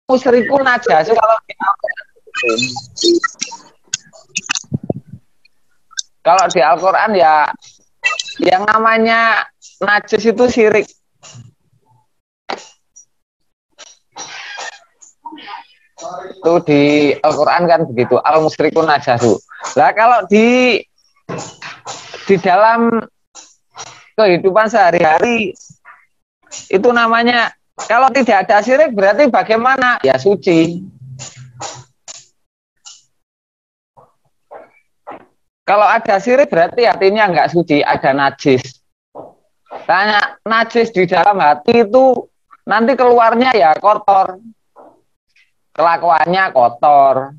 musyrikun najasu kalau di Al-Quran ya yang namanya najis itu syirik. Itu di Al-Quran kan begitu, al-musyrikun najasu. Lah kalau di dalam kehidupan sehari-hari itu namanya kalau tidak ada syirik berarti bagaimana? Ya suci. Kalau ada syirik berarti artinya enggak suci, ada najis. Tanya najis di dalam hati itu nanti keluarnya ya kotor. Kelakuannya kotor.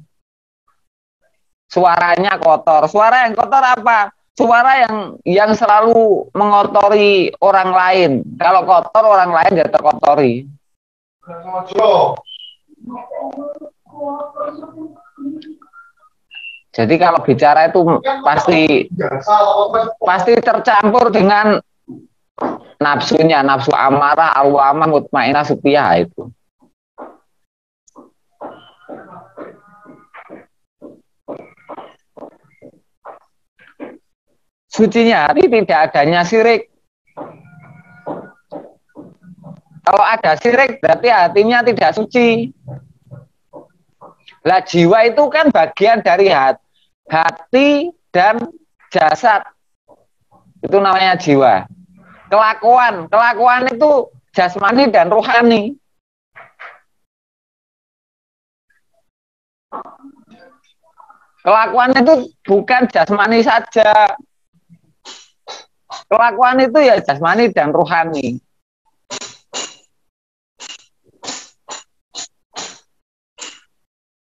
Suaranya kotor. Suara yang kotor apa? Suara yang selalu mengotori orang lain. Kalau kotor orang lain ya terkotori. Jadi kalau bicara itu pasti tercampur dengan nafsunya, nafsu amarah, awamah, mutmainah, supiyah itu. Sucinya hati tidak adanya syirik. Kalau ada syirik berarti hatinya tidak suci. Lah jiwa itu kan bagian dari hati dan jasad. Itu namanya jiwa. Kelakuan itu jasmani dan rohani. Kelakuan itu bukan jasmani saja. Kelakuan itu ya jasmani dan rohani.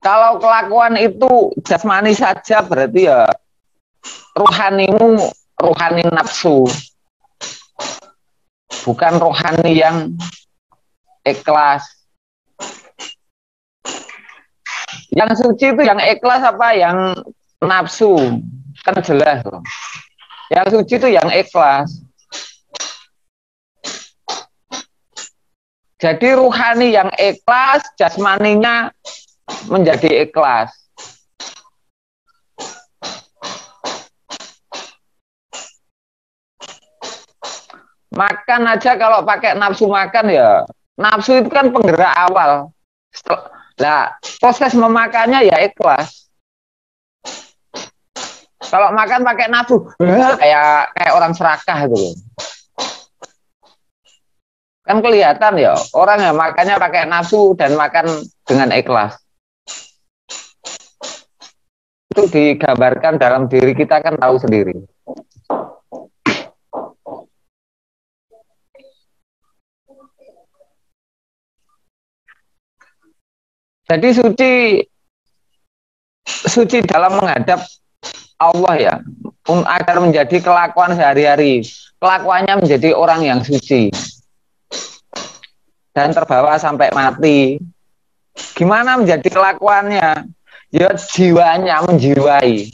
Kalau kelakuan itu jasmani saja berarti ya rohanimu rohani nafsu. Bukan rohani yang ikhlas. Yang suci itu yang ikhlas apa? Yang nafsu. Kan jelas loh. Yang suci itu yang ikhlas. Jadi ruhani yang ikhlas, jasmaninya menjadi ikhlas. Makan aja kalau pakai nafsu makan ya, nafsu itu kan penggerak awal. Nah, proses memakannya ya ikhlas. Kalau makan pakai nafsu, kayak orang serakah gitu. Kan kelihatan ya, orang yang makannya pakai nafsu dan makan dengan ikhlas. Itu digambarkan dalam diri kita kan tahu sendiri. Jadi suci dalam menghadap Allah ya, agar menjadi kelakuan sehari-hari. Kelakuannya menjadi orang yang suci. Dan terbawa sampai mati. Gimana menjadi kelakuannya? Ya jiwanya menjiwai.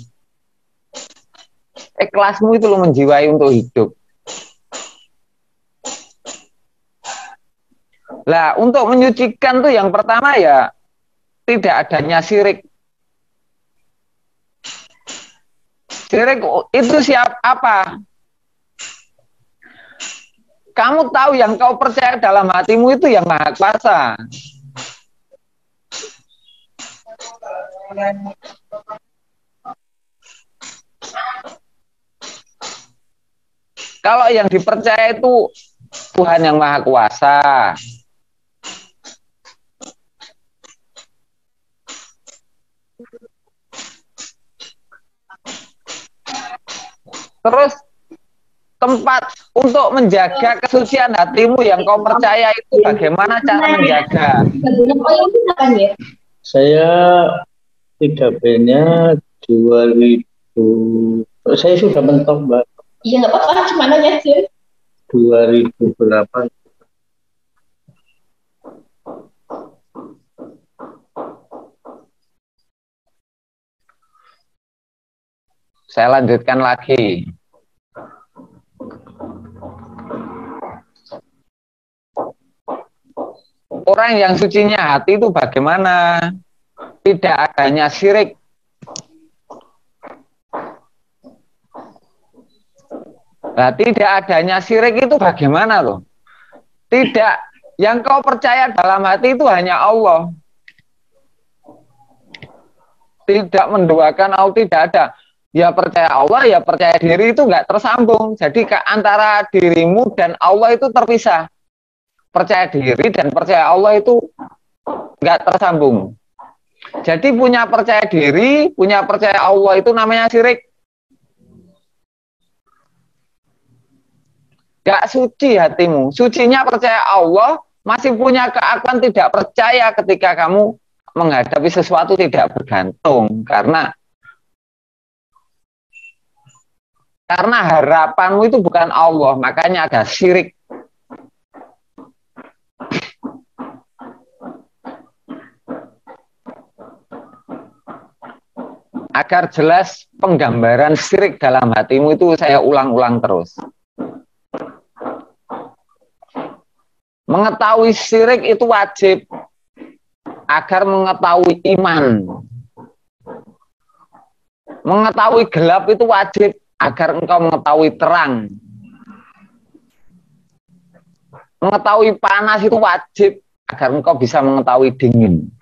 Ikhlasmu itu lo menjiwai untuk hidup. Lah untuk menyucikan tuh yang pertama ya tidak adanya syirik. Syirik itu apa? Kamu tahu yang kau percaya dalam hatimu itu yang Maha Kuasa. Kalau yang dipercaya itu Tuhan yang Maha Kuasa. Terus tempat untuk menjaga kesucian hatimu yang kau percaya itu bagaimana cara menjaga? Saya 3B-nya 2000. Saya sudah mentok, Mbak. Iya, nggak apa-apa, cuma nanya sih. 2008. Saya lanjutkan lagi. Orang yang sucinya hati itu bagaimana? Tidak adanya syirik. Nah, tidak adanya syirik itu bagaimana loh? Tidak, yang kau percaya dalam hati itu hanya Allah. Tidak menduakan Allah, tidak ada. Ya percaya Allah, ya percaya diri itu nggak tersambung. Jadi antara dirimu dan Allah itu terpisah. Percaya diri dan percaya Allah itu nggak tersambung. Jadi punya percaya diri, punya percaya Allah itu namanya syirik. Gak suci hatimu. Sucinya percaya Allah, masih punya keakuan tidak percaya ketika kamu menghadapi sesuatu tidak bergantung. Karena harapanmu itu bukan Allah, makanya ada syirik. Agar jelas penggambaran syirik dalam hatimu itu saya ulang-ulang terus. Mengetahui syirik itu wajib agar mengetahui iman. Mengetahui gelap itu wajib agar engkau mengetahui terang. Mengetahui panas itu wajib agar engkau bisa mengetahui dingin.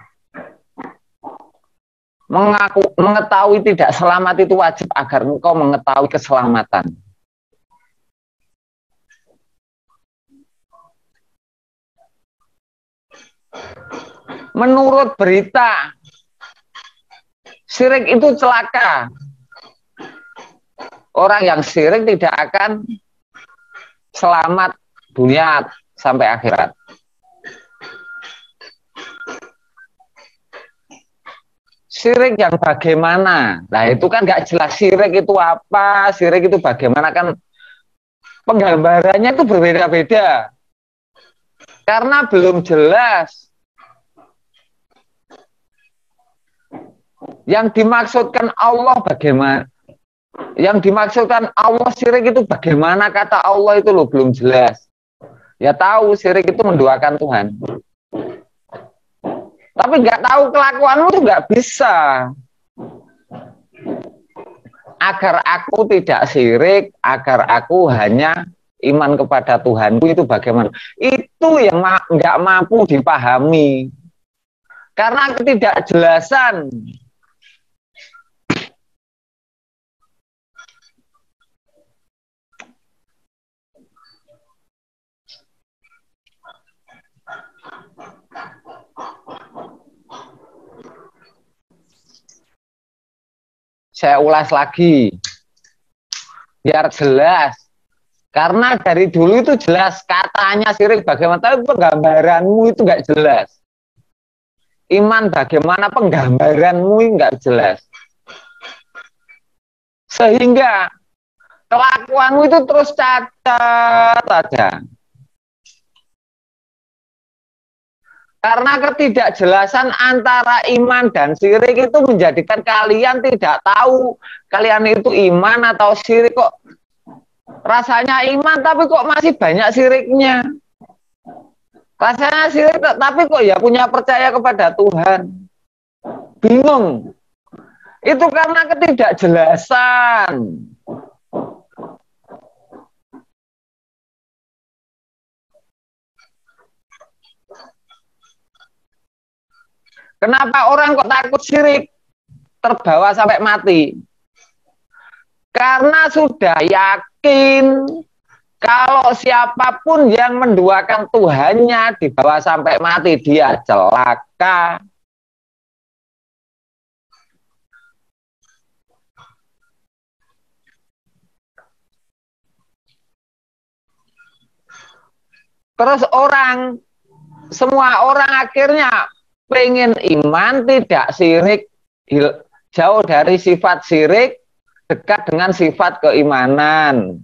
Mengetahui tidak selamat itu wajib agar engkau mengetahui keselamatan. Menurut berita, syirik itu celaka. Orang yang syirik tidak akan selamat dunia sampai akhirat. Syirik yang bagaimana? Nah itu kan nggak jelas syirik itu apa, syirik itu bagaimana, kan penggambarannya itu berbeda-beda. Karena belum jelas. Yang dimaksudkan Allah bagaimana? Yang dimaksudkan Allah syirik itu bagaimana, kata Allah itu loh belum jelas. Ya tahu syirik itu menduakan Tuhan. Tapi nggak tahu kelakuanmu tuh nggak bisa. Agar aku tidak syirik, agar aku hanya iman kepada Tuhanku itu bagaimana? Itu yang nggak mampu dipahami. Karena ketidakjelasan. Saya ulas lagi biar jelas, karena dari dulu itu jelas katanya syirik bagaimana, tapi penggambaranmu itu nggak jelas. Iman bagaimana, penggambaranmu nggak jelas, sehingga kelakuanmu itu terus cacat saja. Karena ketidakjelasan antara iman dan syirik itu menjadikan kalian tidak tahu kalian itu iman atau syirik. Kok rasanya iman tapi kok masih banyak syiriknya. Rasanya syirik tapi kok ya punya percaya kepada Tuhan. Bingung. Itu karena ketidakjelasan. Kenapa orang kok takut syirik? Terbawa sampai mati. Karena sudah yakin kalau siapapun yang menduakan Tuhannya dibawa sampai mati, dia celaka. Terus semua orang akhirnya pengen iman, tidak syirik, jauh dari sifat syirik, dekat dengan sifat keimanan.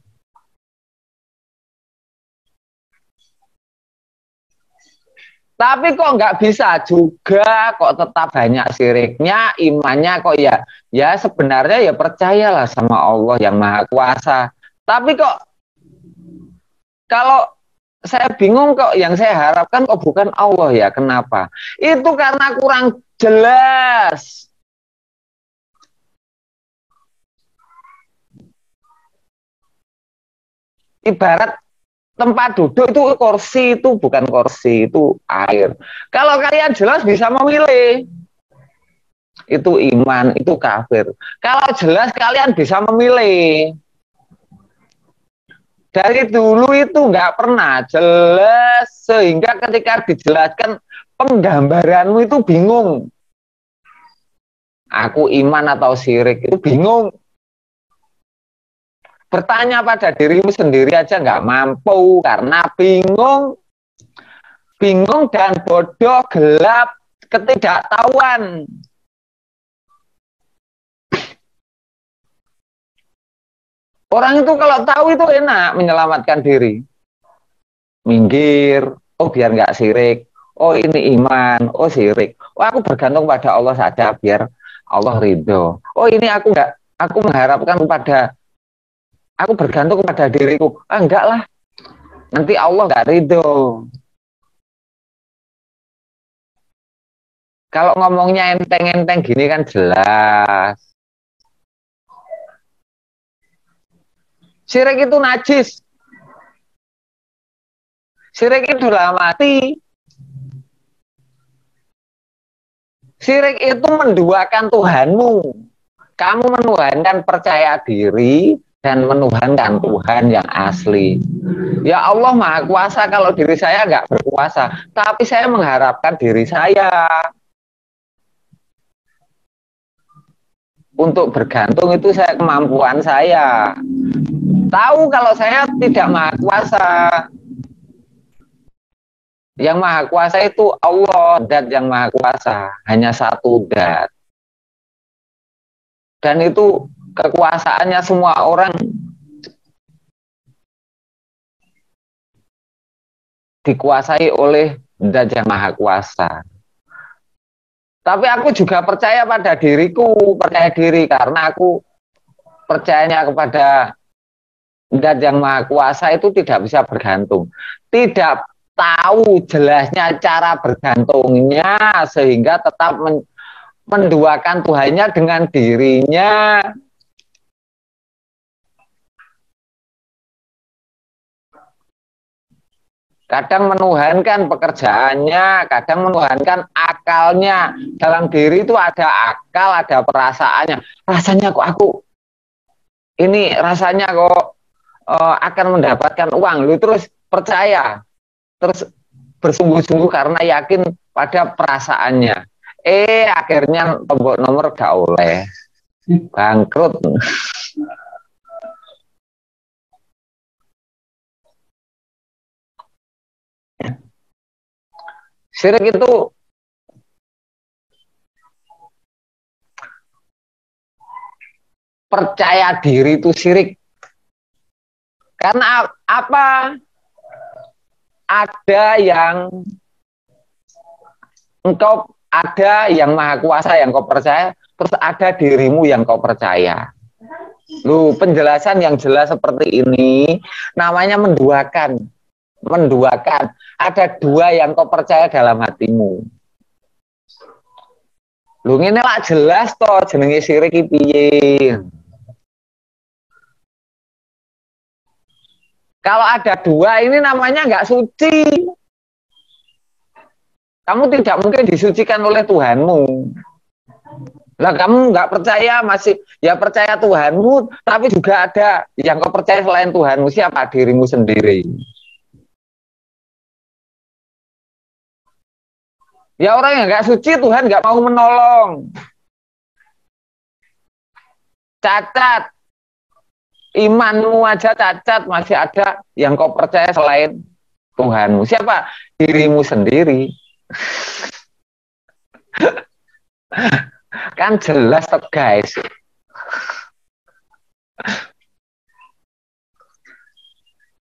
Tapi kok nggak bisa juga, kok tetap banyak syiriknya, imannya kok ya sebenarnya ya percayalah sama Allah yang Maha Kuasa. Tapi kok kalau saya bingung kok, yang saya harapkan kok bukan Allah ya, kenapa? Itu karena kurang jelas. Ibarat tempat duduk itu kursi, itu bukan kursi, itu air. Kalau kalian jelas bisa memilih, itu iman, itu kafir. Kalau jelas kalian bisa memilih. Dari dulu itu nggak pernah jelas, sehingga ketika dijelaskan penggambaranmu itu bingung. Aku iman atau syirik itu bingung. Bertanya pada dirimu sendiri aja nggak mampu karena bingung, bingung dan bodoh, gelap, ketidaktahuan. Orang itu kalau tahu itu enak menyelamatkan diri. Minggir, oh biar nggak syirik. Oh ini iman, oh syirik. Oh aku bergantung pada Allah saja biar Allah ridho. Oh ini aku nggak, aku mengharapkan pada, aku bergantung pada diriku. Ah enggak lah, nanti Allah nggak ridho. Kalau ngomongnya enteng-enteng gini kan jelas. Syirik itu najis. Syirik itu dalam mati. Syirik itu menduakan Tuhanmu. Kamu menuhankan percaya diri dan menuhankan Tuhan yang asli. Ya Allah Maha Kuasa, kalau diri saya nggak berkuasa, tapi saya mengharapkan diri saya untuk bergantung, itu saya kemampuan saya. Tahu kalau saya tidak Maha Kuasa. Yang Maha Kuasa itu Allah, zat yang Maha Kuasa, hanya satu zat. Dan itu kekuasaannya semua orang dikuasai oleh zat yang Maha Kuasa. Tapi aku juga percaya pada diriku, percaya diri karena aku percayanya kepada zat yang Maha Kuasa itu tidak bisa bergantung. Tidak tahu jelasnya cara bergantungnya sehingga tetap menduakan Tuhannya dengan dirinya. Kadang menuhankan pekerjaannya, kadang menuhankan akalnya. Dalam diri itu ada akal, ada perasaannya. Rasanya kok aku, ini rasanya kok akan mendapatkan uang. Lu terus percaya, terus bersungguh-sungguh karena yakin pada perasaannya. Akhirnya tombol nomor gak oleh. Bangkrut. Syirik itu percaya diri itu syirik. Karena apa? Ada yang engkau, ada yang Maha Kuasa yang kau percaya, terus ada dirimu yang kau percaya. Lu penjelasan yang jelas seperti ini namanya menduakan. Menduakan. Ada dua yang kau percaya dalam hatimu. Lu ngene lah jelas toh jenenge syirik iki piye. Kalau ada dua ini namanya nggak suci. Kamu tidak mungkin disucikan oleh Tuhanmu. Lah kamu nggak percaya, masih ya percaya Tuhanmu, tapi juga ada yang kau percaya selain Tuhanmu. Siapa? Dirimu sendiri. Ya orang yang nggak suci Tuhan nggak mau menolong. Cacat. Imanmu aja cacat, masih ada yang kau percaya selain Tuhanmu. Siapa? Dirimu sendiri. Kan jelas toh guys.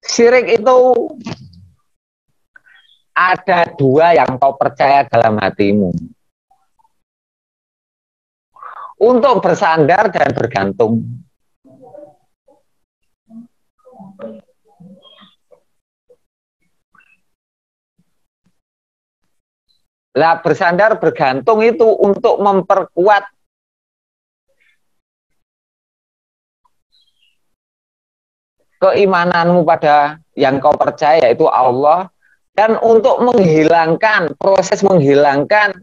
Syirik itu ada dua yang kau percaya dalam hatimu. Untuk bersandar dan bergantung. Lah bersandar bergantung itu untuk memperkuat keimananmu pada yang kau percaya, yaitu Allah, dan untuk menghilangkan proses menghilangkan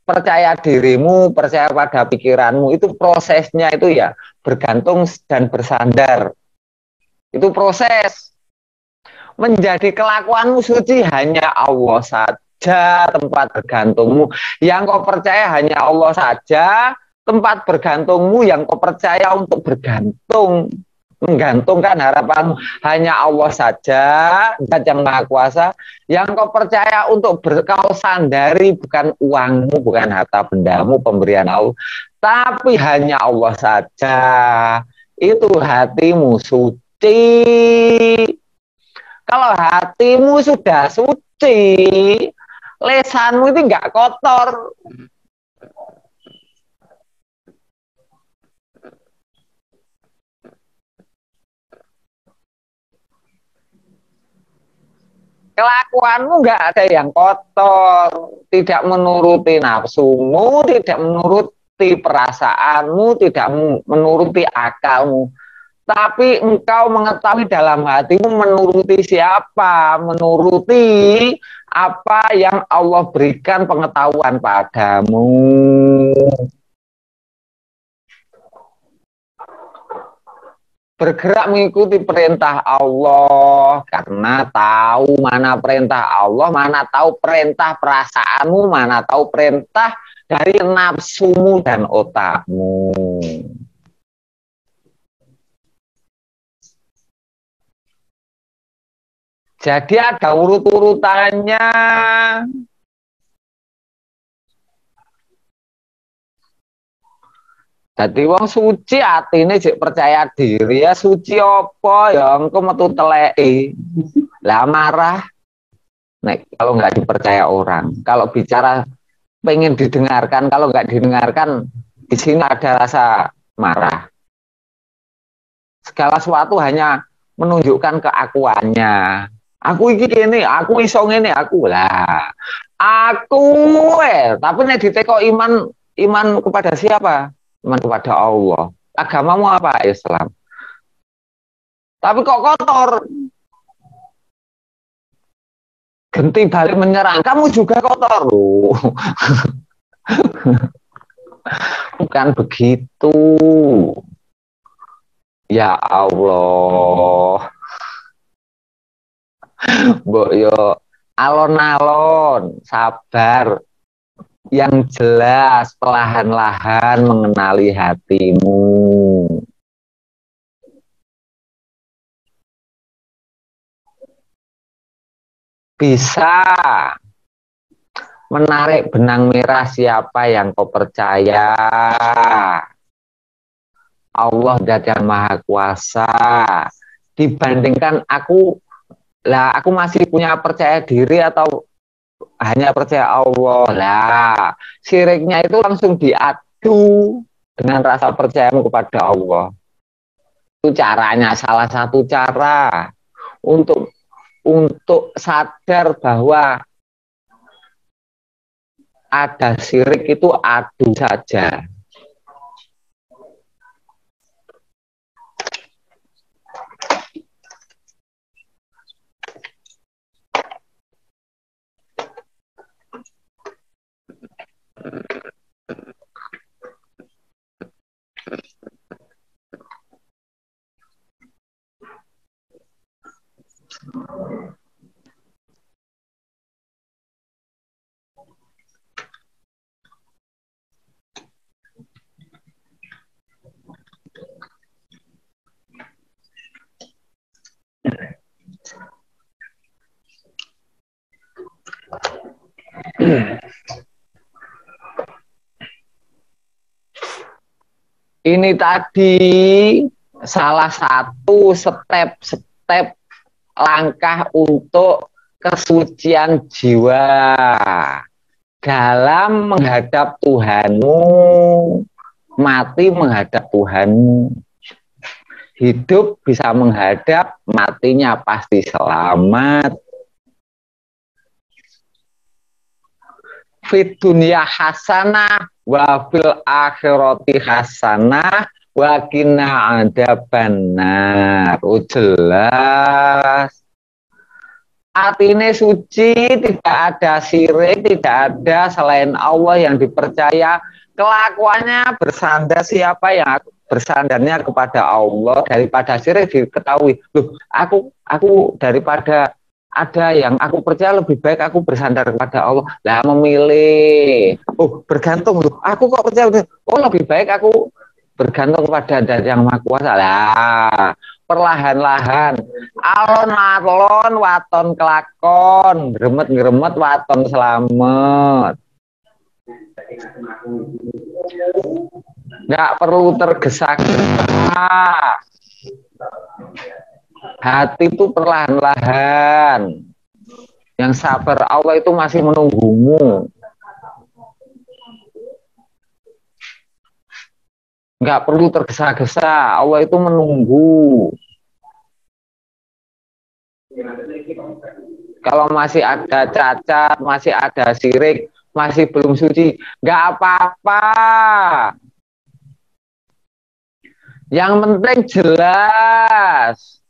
percaya dirimu, percaya pada pikiranmu, itu prosesnya itu ya bergantung dan bersandar. Itu proses. Menjadi kelakuanmu suci hanya Allah saja tempat bergantungmu. Yang kau percaya hanya Allah saja tempat bergantungmu, yang kau percaya untuk bergantung, menggantungkan harapanmu hanya Allah saja, Zat yang Maha Kuasa. Yang kau percaya untuk kau sandari bukan uangmu, bukan harta bendamu, pemberian Allah, tapi hanya Allah saja. Itu hatimu suci. Kalau hatimu sudah suci, lesanmu itu nggak kotor. Kelakuanmu nggak ada yang kotor, tidak menuruti nafsumu, tidak menuruti perasaanmu, tidak menuruti akalmu. Tapi engkau mengetahui dalam hatimu menuruti siapa? Menuruti apa yang Allah berikan pengetahuan padamu. Bergerak mengikuti perintah Allah karena tahu mana perintah Allah, mana tahu perintah perasaanmu, mana tahu perintah dari nafsumu dan otakmu. Jadi ada urut-urutannya. Jadi wong suci atine jek percaya diri, ya suci apa ya engko metu teleki. Lah marah nek kalau nggak dipercaya orang. Kalau bicara pengen didengarkan, kalau nggak didengarkan di sini ada rasa marah. Segala sesuatu hanya menunjukkan keakuannya. Aku ini, aku iso ngene, aku lah. Aku tapi nek diteko iman kepada siapa? Iman kepada Allah. Agamamu apa? Islam. Tapi kok kotor? Genti balik menyerang. Kamu juga kotor loh. Bukan begitu. Ya Allah. Mbok yo alon-alon, sabar. Yang jelas perlahan-lahan mengenali hatimu. Bisa menarik benang merah siapa yang kau percaya. Allah Zat yang Maha Kuasa. Dibandingkan aku, lah aku masih punya percaya diri atau hanya percaya Allah. Lah, syiriknya itu langsung diadu dengan rasa percayamu kepada Allah. Itu caranya, salah satu cara untuk sadar bahwa ada syirik itu adu saja. Ini tadi salah satu step-step langkah untuk kesucian jiwa dalam menghadap Tuhanmu, mati menghadap Tuhanmu. Hidup bisa menghadap, matinya pasti selamat. Fid dunya hasanah wa fil akhirati hasanah wa qina adzabannar. Oh, jelas. Atine suci, tidak ada syirik, tidak ada selain Allah yang dipercaya. Kelakuannya bersandar siapa yang bersandarnya kepada Allah daripada syirik diketahui. Loh, aku daripada ada yang aku percaya lebih baik aku bersandar kepada Allah. Lah memilih. Oh, bergantung loh. Aku kok percaya oh lebih baik aku bergantung kepada Zat yang Maha Kuasa. Lah, perlahan-lahan alon-alon waton kelakon, gremet-gremet waton selamat. Nggak perlu tergesa-gesa. Hati itu perlahan-lahan. Yang sabar Allah itu masih menunggumu. Nggak perlu tergesa-gesa. Allah itu menunggu. Kalau masih ada cacat, masih ada syirik, masih belum suci, nggak apa-apa. Yang penting jelas.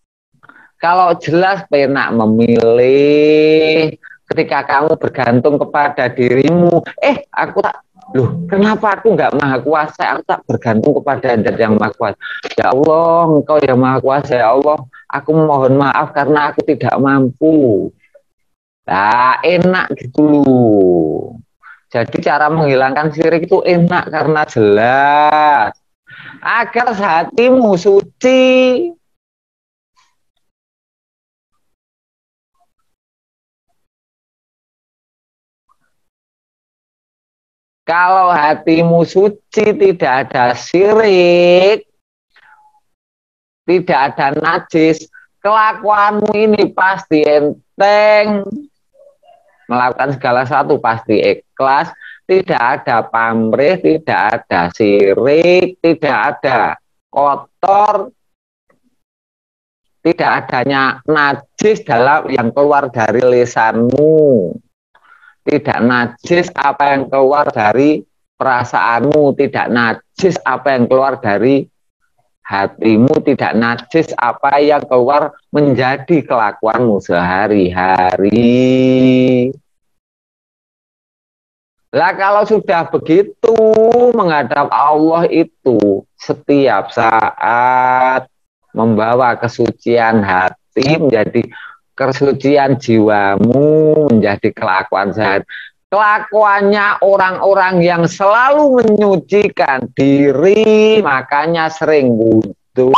Kalau jelas penak memilih. Ketika kamu bergantung kepada dirimu, aku tak, loh kenapa aku nggak Maha Kuasa? Aku tak bergantung kepada Zat yang Maha Kuasa. Ya Allah, Engkau yang Maha Kuasa, ya Allah, aku mohon maaf karena aku tidak mampu. Nah, enak gitu. Jadi cara menghilangkan syirik itu enak karena jelas. Agar hatimu suci. Kalau hatimu suci, tidak ada syirik, tidak ada najis, kelakuanmu ini pasti enteng. Melakukan segala satu pasti ikhlas, tidak ada pamrih, tidak ada syirik, tidak ada kotor, tidak adanya najis dalam yang keluar dari lisanmu, tidak najis apa yang keluar dari perasaanmu, tidak najis apa yang keluar dari hatimu, tidak najis apa yang keluar menjadi kelakuanmu sehari-hari. Lah kalau sudah begitu menghadap Allah itu setiap saat membawa kesucian hati menjadi kesucian jiwamu, menjadi kelakuan sehari. Kelakuannya orang-orang yang selalu menyucikan diri, makanya sering wudhu,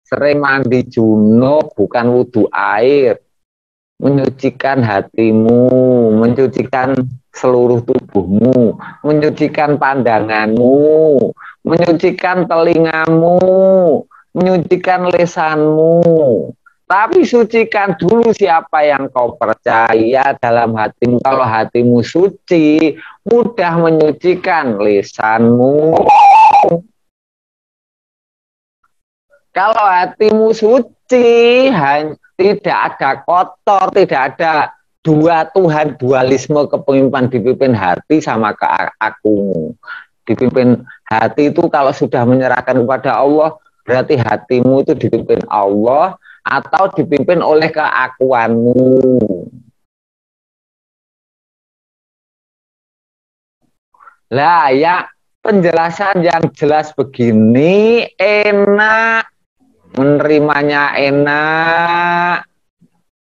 sering mandi junub, bukan wudhu air. Menyucikan hatimu, menyucikan seluruh tubuhmu, menyucikan pandanganmu, menyucikan telingamu, menyucikan lisanmu. Tapi sucikan dulu siapa yang kau percaya dalam hatimu. Kalau hatimu suci, mudah menyucikan lisanmu. Kalau hatimu suci, tidak ada kotor, tidak ada dua Tuhan, dualisme kepemimpinan dipimpin hati sama keakumu. Dipimpin hati itu kalau sudah menyerahkan kepada Allah, berarti hatimu itu dipimpin Allah, atau dipimpin oleh keakuanmu. Lah ya, penjelasan yang jelas begini enak, menerimanya enak,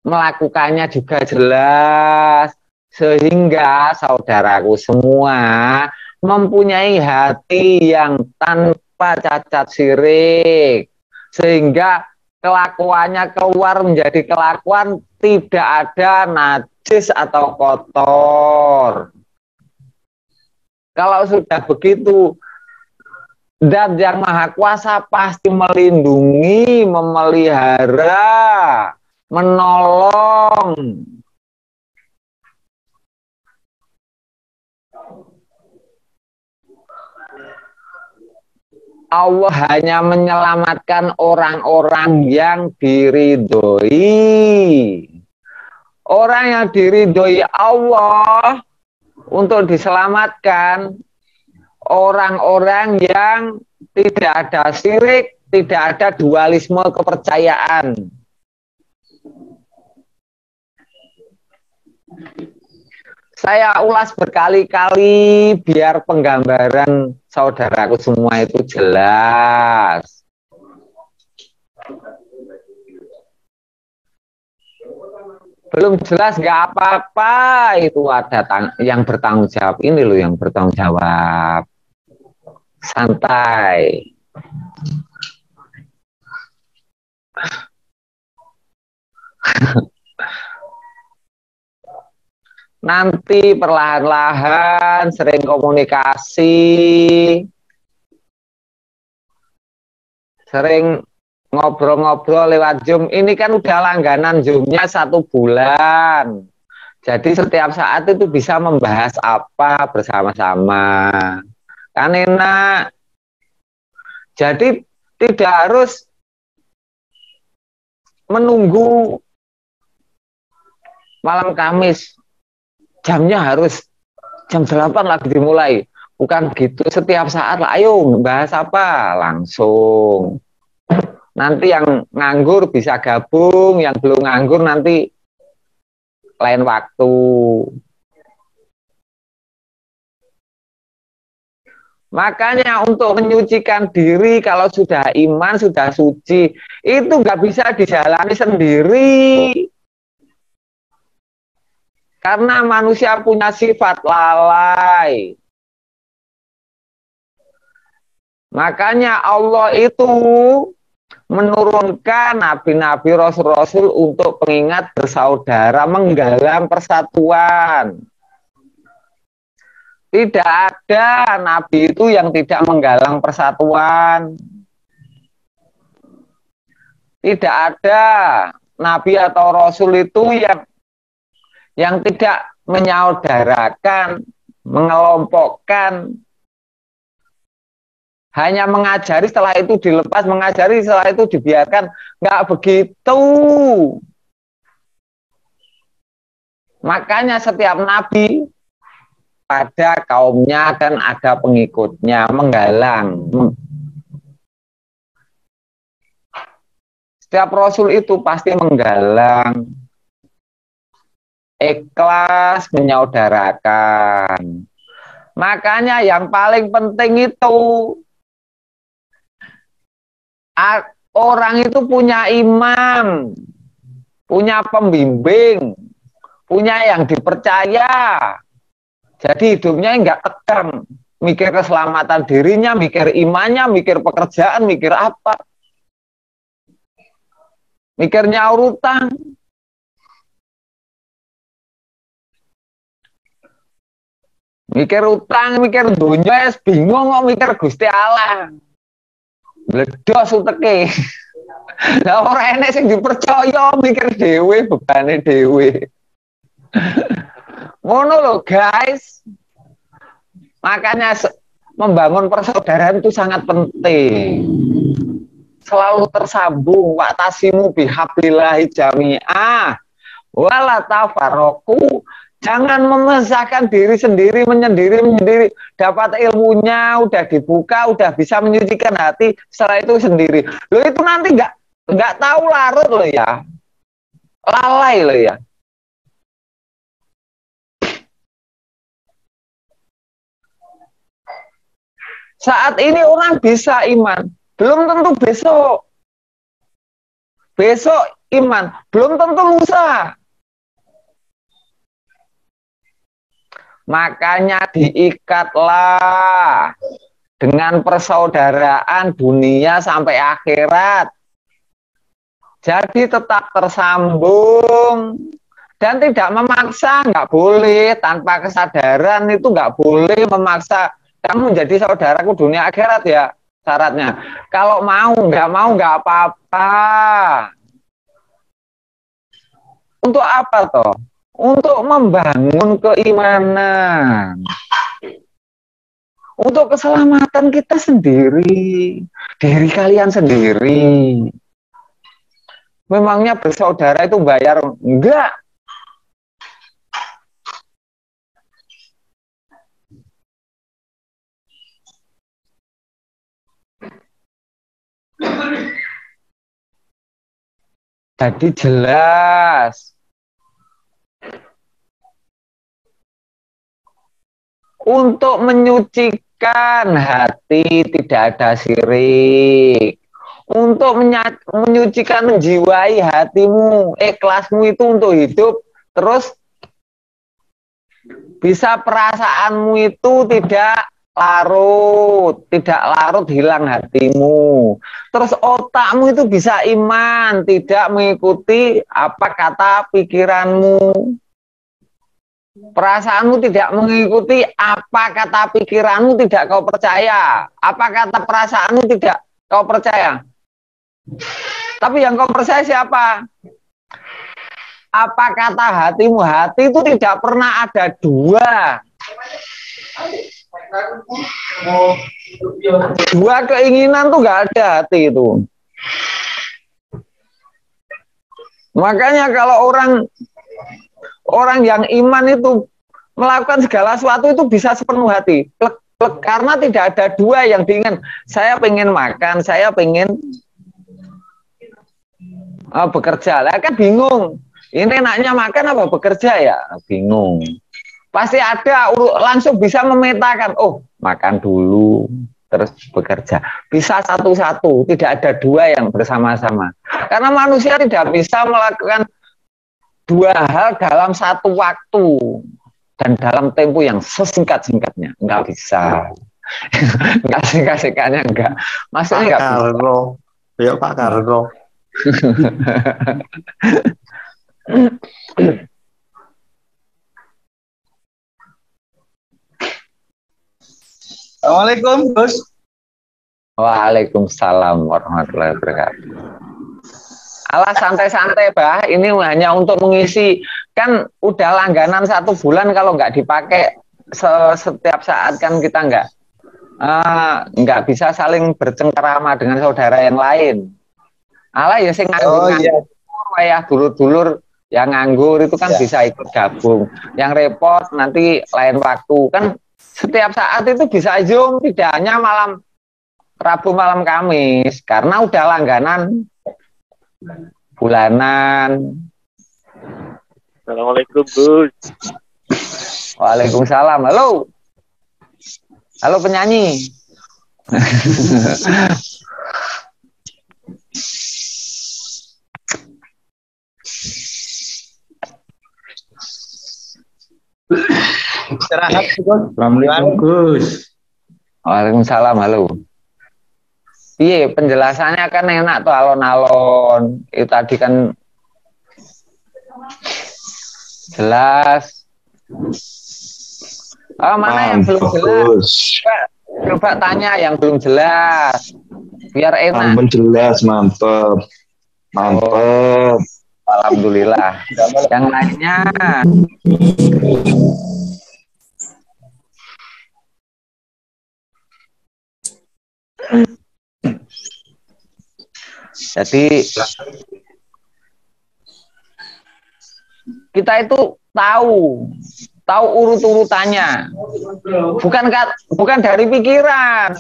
melakukannya juga jelas, sehingga saudaraku semua mempunyai hati yang tanpa cacat syirik, sehingga kelakuannya keluar menjadi kelakuan tidak ada najis atau kotor. Kalau sudah begitu, Zat yang Maha Kuasa pasti melindungi, memelihara, menolong. Allah hanya menyelamatkan orang-orang yang diridhoi. Orang yang diridhoi Allah untuk diselamatkan orang-orang yang tidak ada syirik, tidak ada dualisme kepercayaan. Saya ulas berkali-kali biar penggambaran saudaraku semua itu jelas. Belum jelas nggak apa-apa, itu ada yang bertanggung jawab. Ini loh yang bertanggung jawab. Santai. Nanti perlahan-lahan sering komunikasi, sering ngobrol-ngobrol lewat Zoom. Ini kan udah langganan Zoom-nya 1 bulan. Jadi setiap saat itu bisa membahas apa bersama-sama. Kan enak. Jadi tidak harus menunggu malam Kamis. Jamnya harus jam 8 lagi dimulai. Bukan begitu, setiap saat lah. Ayo bahas apa? Langsung. Nanti yang nganggur bisa gabung, yang belum nganggur nanti lain waktu. Makanya untuk menyucikan diri kalau sudah iman, sudah suci, itu nggak bisa dijalani sendiri. Karena manusia punya sifat lalai. Makanya Allah itu menurunkan nabi-nabi, rasul-rasul untuk pengingat bersaudara, menggalang persatuan. Tidak ada nabi itu yang tidak menggalang persatuan. Tidak ada nabi atau rasul itu yang tidak menyaudarakan, mengelompokkan, hanya mengajari setelah itu dilepas, mengajari setelah itu dibiarkan. Nggak begitu. Makanya setiap nabi pada kaumnya kan ada pengikutnya, menggalang. Setiap rasul itu pasti menggalang, ikhlas menyaudarakan. Makanya yang paling penting itu orang itu punya imam, punya pembimbing, punya yang dipercaya. Jadi hidupnya nggak tegang, mikir keselamatan dirinya, mikir imannya, mikir pekerjaan, mikir apa, mikir nyaur utang. Mikir utang, mikir dunia, bingung kok mikir Gusti Allah. Bledos uteke. Lah ora enek sing dipercaya, mikir dhewe, bebane dhewe. Ngono lho, guys. Makanya membangun persaudaraan itu sangat penting. Selalu tersambung, wa'tasimu bihablillahi jami'ah wala tafarraqu. Jangan memisahkan diri sendiri, menyendiri. Dapat ilmunya, udah dibuka, udah bisa menyucikan hati, setelah itu sendiri. Loh itu nanti nggak tahu larut loh ya. Lalai loh ya. Saat ini orang bisa iman, belum tentu besok. Besok iman, belum tentu lusa. Makanya diikatlah dengan persaudaraan dunia sampai akhirat. Jadi tetap tersambung dan tidak memaksa, nggak boleh tanpa kesadaran, itu nggak boleh memaksa kamu menjadi saudaraku dunia akhirat ya syaratnya. Kalau mau nggak apa-apa. Untuk apa toh? Untuk membangun keimanan, untuk keselamatan kita sendiri, diri kalian sendiri. Memangnya bersaudara itu bayar? Enggak. Jadi jelas. Untuk menyucikan hati tidak ada syirik. Untuk menyucikan menjiwai hatimu, ikhlasmu itu untuk hidup, terus bisa perasaanmu itu tidak larut hilang hatimu. Terus otakmu itu bisa iman, tidak mengikuti apa kata pikiranmu. Perasaanmu tidak mengikuti apa kata pikiranmu, tidak kau percaya. Apa kata perasaanmu tidak kau percaya. Tapi yang kau percaya siapa? Apa kata hatimu? Hati itu tidak pernah ada dua. Dua keinginan tuh nggak ada hati itu. Makanya kalau orang yang iman itu melakukan segala sesuatu itu bisa sepenuh hati. Karena tidak ada dua yang diinginkan. Saya pengen makan, saya pengen bekerja. Lah kan bingung. Ini enaknya makan apa bekerja ya? Bingung. Pasti ada langsung bisa memetakan. Oh, makan dulu terus bekerja. Bisa satu-satu, tidak ada dua yang bersama-sama. Karena manusia tidak bisa melakukan dua hal dalam satu waktu dan dalam tempo yang sesingkat-singkatnya. Enggak bisa. Enggak singkat-singkatnya enggak. Maksudnya enggak bisa. Ya Pak Karno. Assalamualaikum, Gus. Waalaikumsalam warahmatullahi wabarakatuh. Alah santai-santai, Bah. Ini hanya untuk mengisi, kan udah langganan 1 bulan kalau nggak dipakai setiap saat kan kita nggak bisa saling bercengkerama dengan saudara yang lain. Alah ya sing nganggur, ya dulur-dulur yang nganggur itu kan bisa ikut gabung. Yang repot nanti lain waktu kan. Setiap saat itu bisa Zoom, tidak hanya malam Rabu, malam Kamis, karena udah langganan bulanan. Assalamualaikum, Gus. Waalaikumsalam. Halo. Halo penyanyi. Istirahat, Gus. Assalamualaikum Gus. Waalaikumsalam. Halo. Iya, penjelasannya kan enak tuh alon-alon. Itu tadi kan jelas. Mana yang belum jelas? Coba tanya yang belum jelas. Biar enak. Ampun jelas, mantep. Mantep. Alhamdulillah. Yang lainnya. Jadi kita itu tahu urut-urutannya, bukan dari pikiran.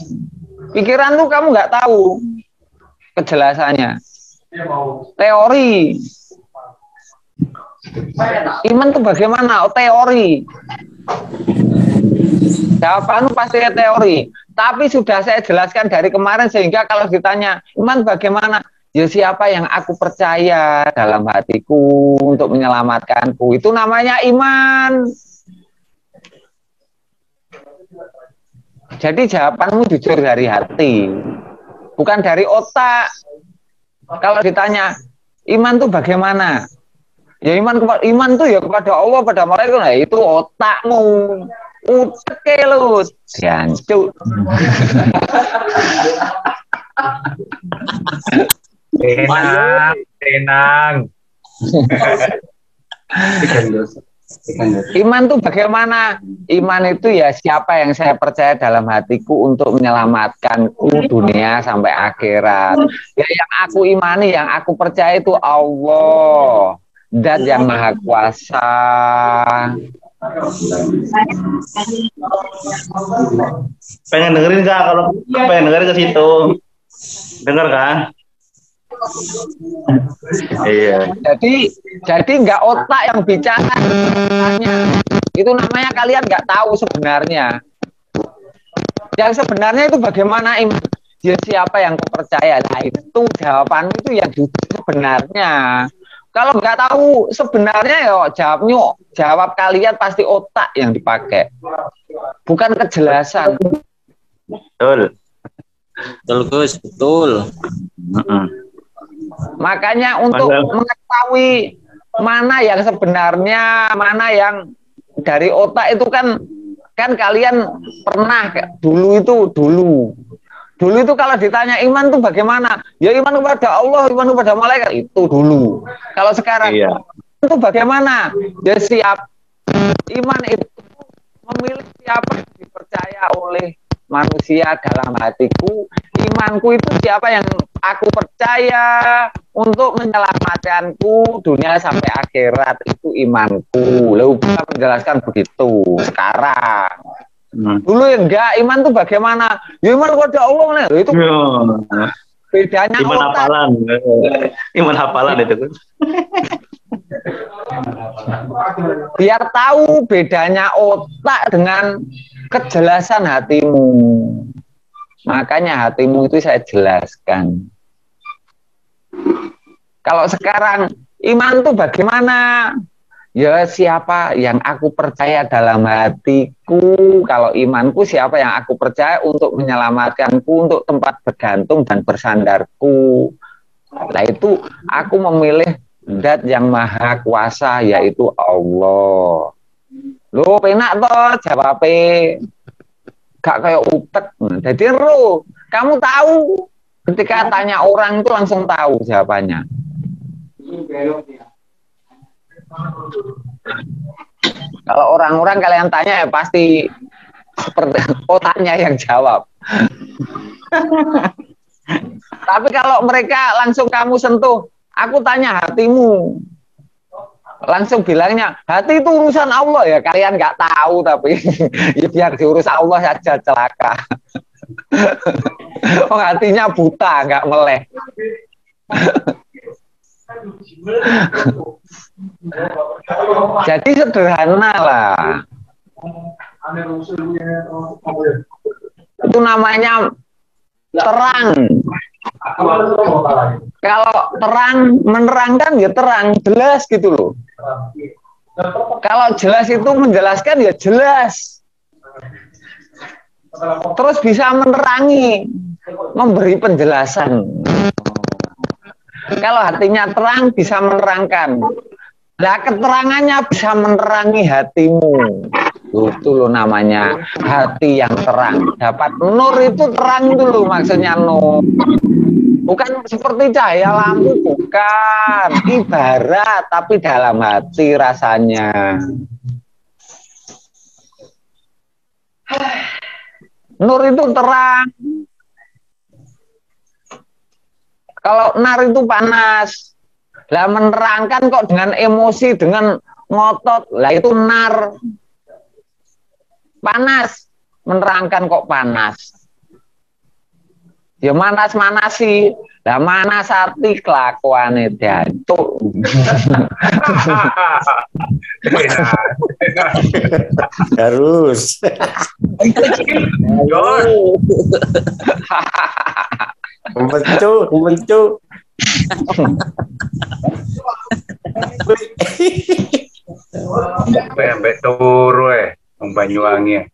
Pikiran tuh kamu nggak tahu kejelasannya. Teori. Iman tuh bagaimana? Oh, teori. Jawabanmu pasti teori. Tapi sudah saya jelaskan dari kemarin sehingga kalau ditanya iman bagaimana? Ya siapa yang aku percaya dalam hatiku untuk menyelamatkanku. Itu namanya iman. Jadi jawabanmu jujur dari hati. Bukan dari otak. Kalau ditanya iman tuh bagaimana? Ya iman tuh ya kepada Allah, pada mereka. Nah, itu otakmu. Utek lu, diancuk. Tenang. Iman tuh bagaimana? Iman itu ya siapa yang saya percaya dalam hatiku untuk menyelamatkanku dunia sampai akhirat. Ya yang aku imani, yang aku percaya itu Allah, Zat yang Maha Kuasa. Pengen dengerin gak? Kalau pengen dengerin ke situ, denger kan? Iya. Jadi nggak otak yang bicara sebenarnya. Itu namanya kalian nggak tahu sebenarnya. Yang sebenarnya itu bagaimana iman? Ya siapa yang percaya? Nah itu jawaban itu yang sebenarnya. Kalau nggak tahu sebenarnya ya jawab kalian pasti otak yang dipakai, bukan kejelasan. Betul. Betul Gus, betul. Makanya untuk mengetahui mana yang sebenarnya, mana yang dari otak itu kan kalian pernah dulu itu kalau ditanya iman itu bagaimana? Ya iman kepada Allah, iman kepada malaikat itu dulu. Kalau sekarang itu bagaimana? Ya siap iman itu memilih siapa yang dipercaya oleh manusia dalam hatiku. Imanku itu siapa yang aku percaya untuk menyelamatkanku dunia sampai akhirat, itu imanku. Lalu bisa menjelaskan begitu sekarang. Dulu enggak, iman tuh bagaimana? Ya iman kepada Allah nih. Itu bedanya iman hafalan. Iman hafalan itu kan. Biar tahu bedanya otak dengan kejelasan hatimu. Makanya hatimu itu saya jelaskan. Kalau sekarang iman tuh bagaimana? Ya siapa yang aku percaya dalam hatiku. Kalau imanku siapa yang aku percaya untuk menyelamatkanku, untuk tempat bergantung dan bersandarku. Nah itu aku memilih zat yang maha kuasa, yaitu Allah. Loh penak toh jawabnya gak kayak upet. Jadi kamu tahu ketika tanya orang itu langsung tahu jawabannya. Kalau orang-orang kalian tanya ya pasti seperti otaknya yang jawab. Tapi kalau mereka langsung kamu sentuh, aku tanya hatimu, langsung bilangnya hati itu urusan Allah ya. Kalian nggak tahu tapi ya biar diurus Allah saja, celaka. Oh, hatinya buta, nggak melek. Jadi sederhana lah. Itu namanya terang. Kalau terang menerangkan ya terang, jelas gitu loh. Kalau jelas itu menjelaskan ya jelas. Terus bisa menerangi, memberi penjelasan. Kalau hatinya terang bisa menerangkan. Lah keterangannya bisa menerangi hatimu. Itu loh namanya hati yang terang. Dapat nur itu terang dulu maksudnya nur. Bukan seperti cahaya lampu, bukan. Ibarat tapi dalam hati rasanya. Nur itu terang. Kalau nar itu panas. Lah menerangkan kok dengan emosi, dengan ngotot. Lah itu nar. Panas. Menerangkan kok panas. Ya manas-manas sih. Lah manas hati kelakuane dancuk. Harus. Membencu. Sampai turu Banyuwangi.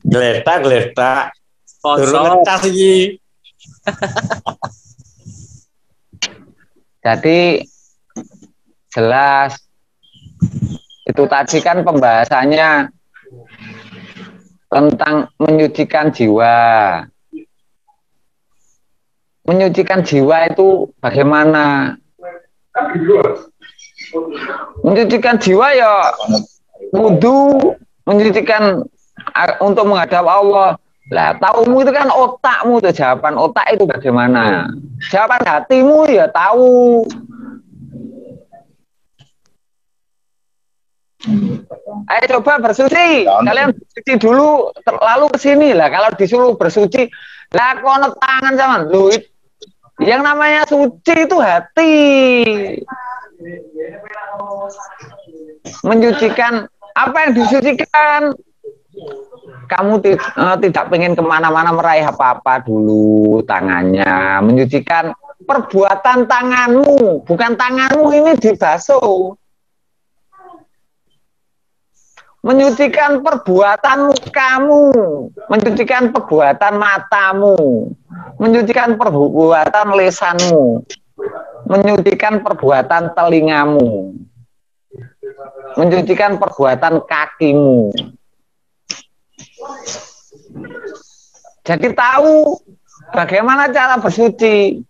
Geletak. Turu ngecas iki. Jadi jelas itu tadi kan pembahasannya tentang menyucikan jiwa. Menyucikan jiwa itu bagaimana? Menyucikan jiwa ya wudu, menyucikan untuk menghadap Allah. Lah, taumu itu kan otakmu tuh, jawaban otak itu bagaimana? Jawaban hatimu ya tahu. Ayo coba bersuci. Kalian bersuci dulu, lalu ke sini lah. Kalau disuruh bersuci, lah kono tangan sama lu. Yang namanya suci itu hati. Menyucikan apa yang disucikan. Kamu tidak pengen kemana-mana meraih apa-apa dulu tangannya. Menyucikan perbuatan tanganmu, bukan tanganmu ini dibasuh. Menyucikan perbuatan kamu, menyucikan perbuatan matamu, menyucikan perbuatan lisanmu, menyucikan perbuatan telingamu, menyucikan perbuatan kakimu. Jadi tahu bagaimana cara bersuci.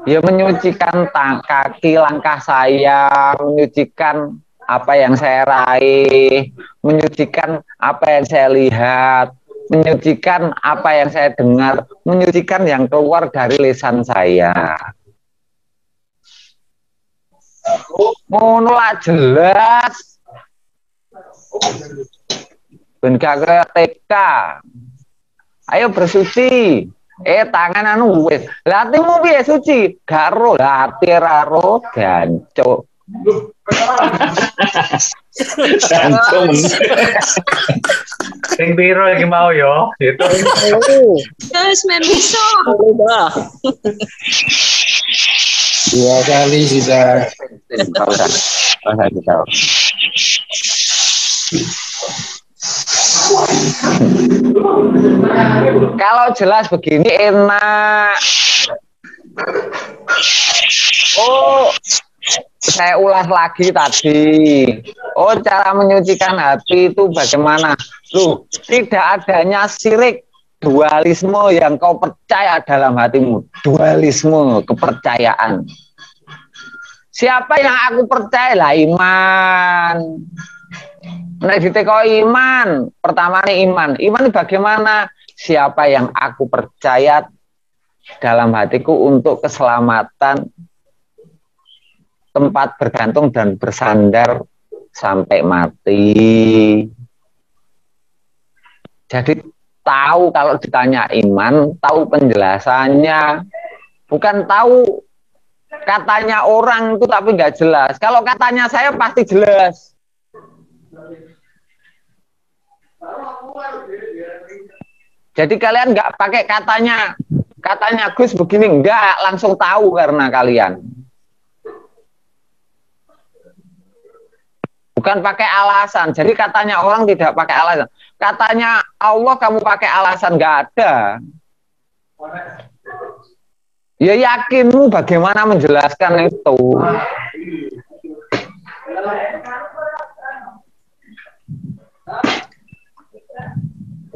Ya menyucikan kaki langkah saya, menyucikan apa yang saya raih, menyucikan apa yang saya lihat, menyucikan apa yang saya dengar, menyucikan yang keluar dari lisan saya. Ngono lah jelas. Ben gak TK. Ayo bersuci. Tangan anu wis. Lah atimu piye suci? Gak ro, lah ati ra ro gancuk. Gantung. Sing piro iki mau yo? Itu. Terus memiso. Dua kali sudah. Tahu. Kalau jelas begini enak. Oh, saya ulas lagi tadi. Oh, cara menyucikan hati itu bagaimana? Loh, tidak adanya syirik, dualisme yang kau percaya dalam hatimu. Dualisme, kepercayaan. Siapa yang aku percaya lah iman. Nek diteko iman, pertama nih iman. Iman bagaimana? Siapa yang aku percaya dalam hatiku untuk keselamatan tempat bergantung dan bersandar sampai mati. Jadi tahu kalau ditanya iman, tahu penjelasannya. Bukan tahu katanya orang itu tapi nggak jelas. Kalau katanya saya pasti jelas. Jadi kalian nggak pakai katanya Gus begini, enggak, langsung tahu karena kalian. Bukan pakai alasan. Jadi katanya orang tidak pakai alasan. Katanya Allah kamu pakai alasan, nggak ada. Ya yakinmu bagaimana menjelaskan itu.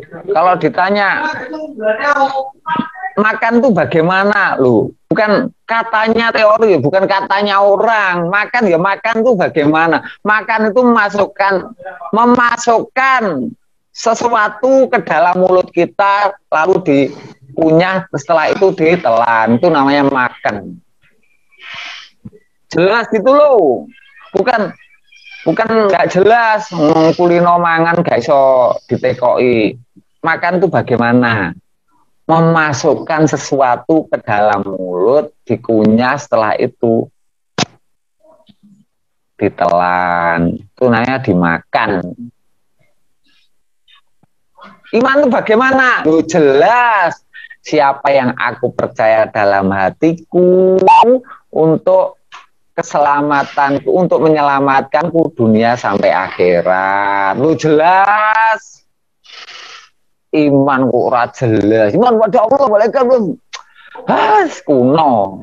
Kalau ditanya makan tuh bagaimana lu? Bukan katanya teori, bukan katanya orang. Makan ya makan tuh bagaimana? Makan itu memasukkan sesuatu ke dalam mulut kita lalu dikunyah, setelah itu ditelan. Itu namanya makan. Jelas gitu loh. Bukan nggak jelas kulino mangan gak iso ditekoi. Makan tuh bagaimana? Memasukkan sesuatu ke dalam mulut, dikunyah, setelah itu ditelan. Itu namanya dimakan. Iman itu bagaimana? Loh, jelas. Siapa yang aku percaya dalam hatiku untuk keselamatanku, untuk menyelamatkanku dunia sampai akhirat. Lu jelas. Iman kok ora jelas. Iman pada Allah malaikat belum. Kuno.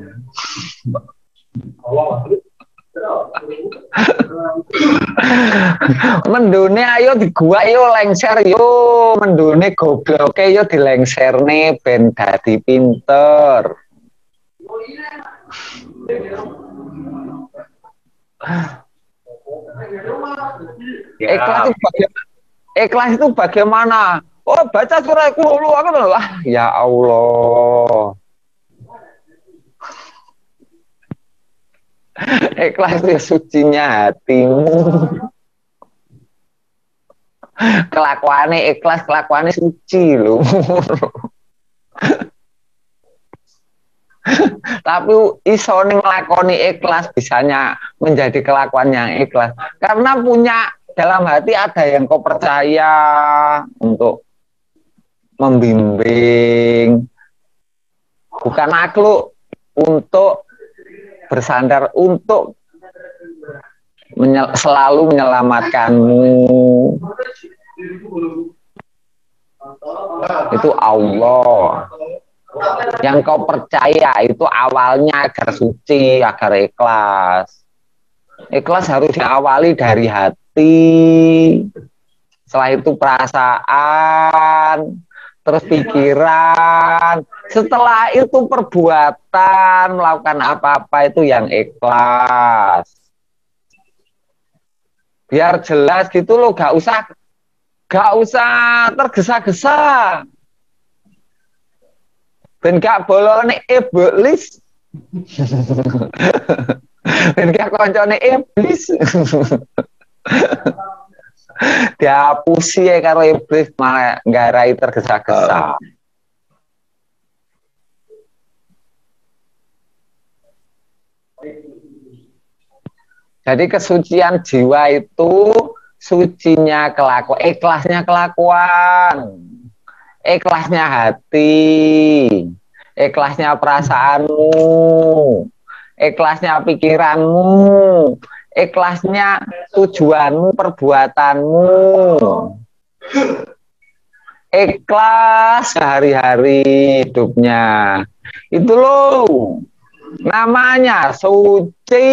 Mendune ayo di gua yo lengser yo, mendune gobloke yo dilengserne ben dadi pinter. Ikhlas itu bagaimana? Oh, baca surah Qul aku ya Allah. Ikhlas itu sucinya hatimu. Kelakuannya ikhlas, kelakuannya suci loh. Tapi iso nglakoni ikhlas, bisanya menjadi kelakuan yang ikhlas. Karena punya dalam hati ada yang kau percaya untuk membimbing, bukan makhluk, untuk bersandar, untuk selalu menyelamatkanmu. Itu Allah. Yang kau percaya itu awalnya agar suci, agar ikhlas. Ikhlas harus diawali dari hati. Setelah itu perasaan, terus pikiran. Setelah itu perbuatan, melakukan apa-apa itu yang ikhlas. Biar jelas gitu loh, gak usah tergesa-gesa. Ben gak bolone iblis. Ben gak koncone iblis. Dihapusi ya karo iblis malah nggarai tergesa-gesa. Jadi kesucian jiwa itu sucinya kelakuan, ikhlasnya kelakuan. Ikhlasnya hati, ikhlasnya perasaanmu, ikhlasnya pikiranmu, ikhlasnya tujuanmu, perbuatanmu. Ikhlas sehari-hari hidupnya. Itu loh, namanya suci.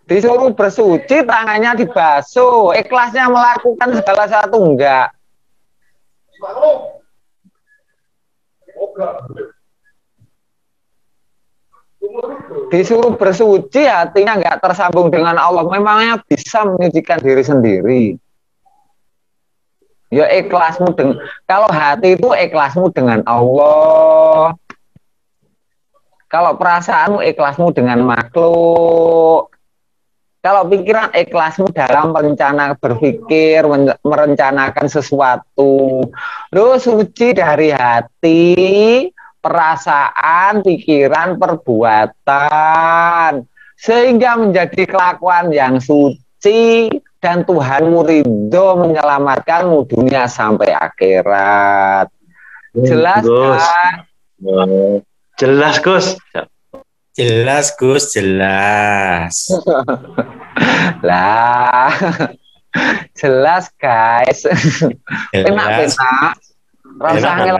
Disuruh bersuci, tangannya dibasuh. Ikhlasnya melakukan segala satu enggak. Disuruh bersuci, hatinya enggak tersambung dengan Allah. Memangnya bisa menyucikan diri sendiri. Ya ikhlasmu dengan, kalau hati itu ikhlasmu dengan Allah. Kalau perasaanmu ikhlasmu dengan makhluk. Kalau pikiran ikhlasmu dalam rencana berpikir, merencanakan sesuatu. Lo suci dari hati, perasaan, pikiran, perbuatan. Sehingga menjadi kelakuan yang suci dan Tuhanmu ridho menyelamatkanmu dunia sampai akhirat. Jelas kan? Jelas, Gus. Jelas, Gus, jelas. Lah, jelas guys. Penak. Rasa angel.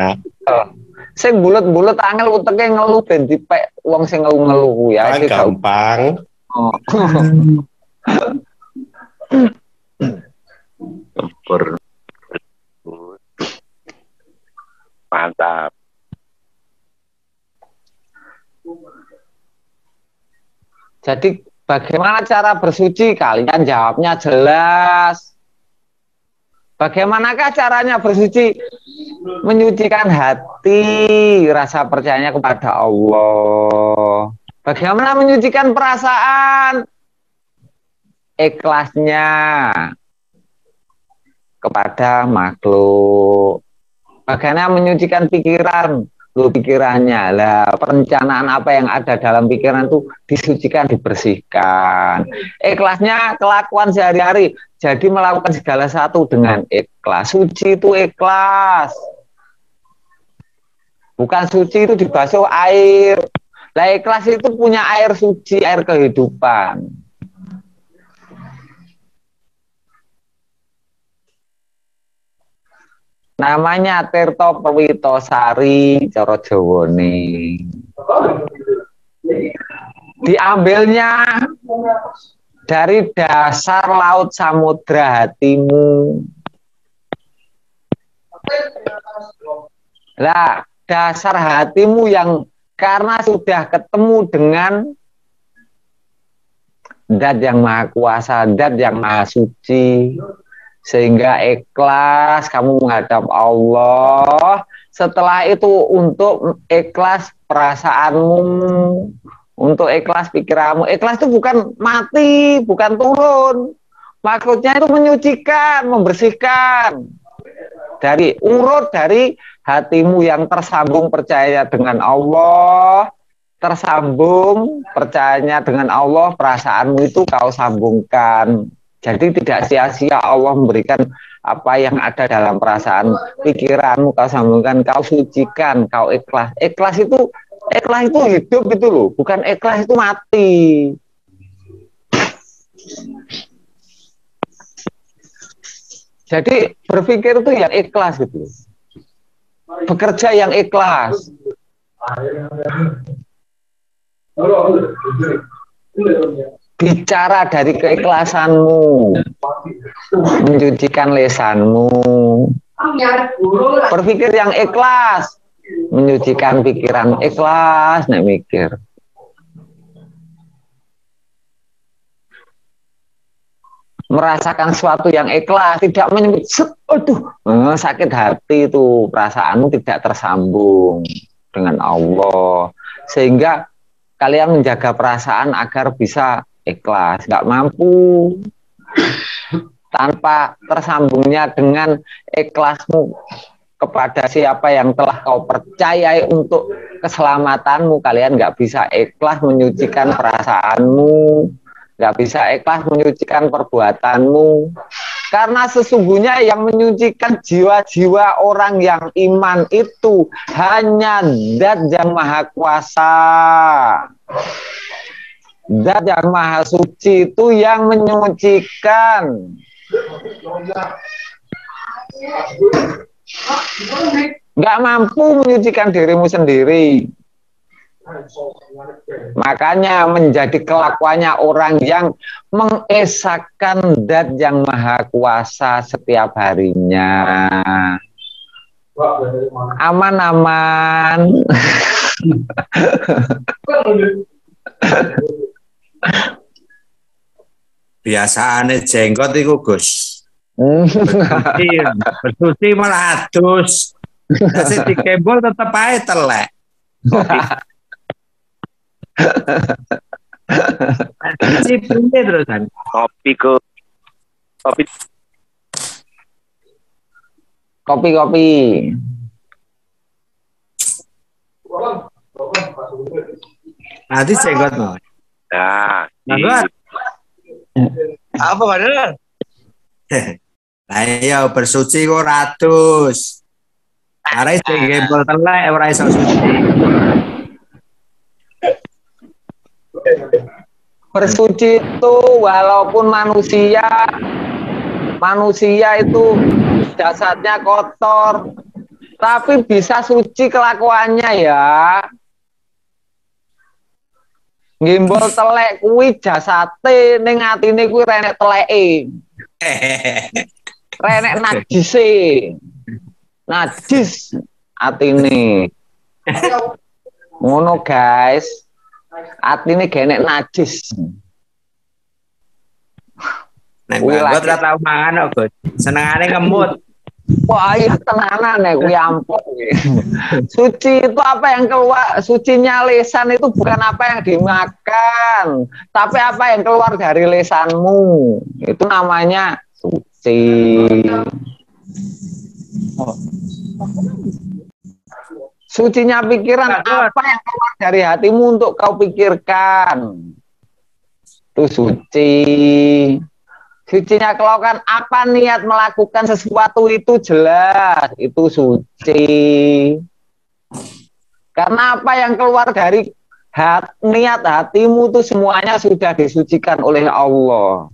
Sing bulet-bulet angel uteke ngeluh ben dipek wong sing ngeluh ya. Gampang. Oh. Mantap. Jadi bagaimana cara bersuci? Kalian jawabnya jelas. Bagaimanakah caranya bersuci? Menyucikan hati, rasa percayanya kepada Allah. Bagaimana menyucikan perasaan? Ikhlasnya kepada makhluk. Bagaimana menyucikan pikiran? Pikirannya lah, perencanaan apa yang ada dalam pikiran itu disucikan, dibersihkan. Ikhlasnya kelakuan sehari-hari, jadi melakukan segala satu dengan ikhlas. Suci itu ikhlas, bukan suci itu dibasuh air. Lah ikhlas itu punya air suci, air kehidupan. Namanya Tirto Perwitosari cara Jawane. Diambilnya dari dasar laut samudra hatimu. Lah, dasar hatimu yang karena sudah ketemu dengan Zat yang Maha Kuasa, Zat yang Maha Suci, sehingga ikhlas kamu menghadap Allah. Setelah itu untuk ikhlas perasaanmu, untuk ikhlas pikiranmu. Ikhlas itu bukan mati, bukan turun. Maksudnya itu menyucikan, membersihkan. urut dari hatimu yang tersambung percaya dengan Allah, tersambung percayanya dengan Allah, perasaanmu itu kau sambungkan. Jadi tidak sia-sia Allah memberikan apa yang ada dalam perasaan pikiranmu, kau sambungkan, kau sucikan, kau ikhlas. Ikhlas itu hidup itu loh, bukan ikhlas itu mati. Jadi berpikir itu yang ikhlas gitu. Bekerja yang ikhlas. Bicara dari keikhlasanmu, mencucikan lesanmu, berpikir yang ikhlas, menyucikan pikiran ikhlas, nek mikir. Merasakan sesuatu yang ikhlas, tidak menyebut, sakit hati itu, perasaanmu tidak tersambung dengan Allah, sehingga kalian menjaga perasaan agar bisa ikhlas. Nggak mampu tanpa tersambungnya dengan ikhlasmu kepada siapa yang telah kau percayai untuk keselamatanmu, kalian nggak bisa ikhlas menyucikan perasaanmu, nggak bisa ikhlas menyucikan perbuatanmu, karena sesungguhnya yang menyucikan jiwa-jiwa orang yang iman itu hanya Zat yang Maha Kuasa. Zat yang Maha Suci itu yang menyucikan. Nggak mampu menyucikan dirimu sendiri. Makanya menjadi kelakuannya orang yang mengesahkan Zat yang Maha Kuasa setiap harinya. Aman-aman. Biasaane jenggot iku, Gus. Bersuci malah adus. Kasih dikembol tetep ae telek. Kopi terusan. Kopi. Nanti jenggot mau. Nah, Jenggot. apa padahal? Ayo bersuci kok ratus. Arek jenggot telek ora iso suci. Bersuci itu walaupun manusia itu jasadnya kotor, tapi bisa suci kelakuannya ya. Ngimbol telek kuwi jasate ning atine kuwi renek teleke. Renek najise. Najis atine. Ngono guys. Atine genek najis. Nek nggot ora tau mangan kok, Gus. Senengane ngemut. Wah, iya tenanan ya, kuwi ampun. Suci itu apa yang keluar, sucinya lisan itu bukan apa yang dimakan, tapi apa yang keluar dari lisanmu. Itu namanya suci. Sucinya pikiran, apa yang keluar dari hatimu untuk kau pikirkan. Itu suci. Sucinya kelakuan, apa niat melakukan sesuatu itu jelas, itu suci. Karena apa yang keluar dari niat hatimu itu semuanya sudah disucikan oleh Allah.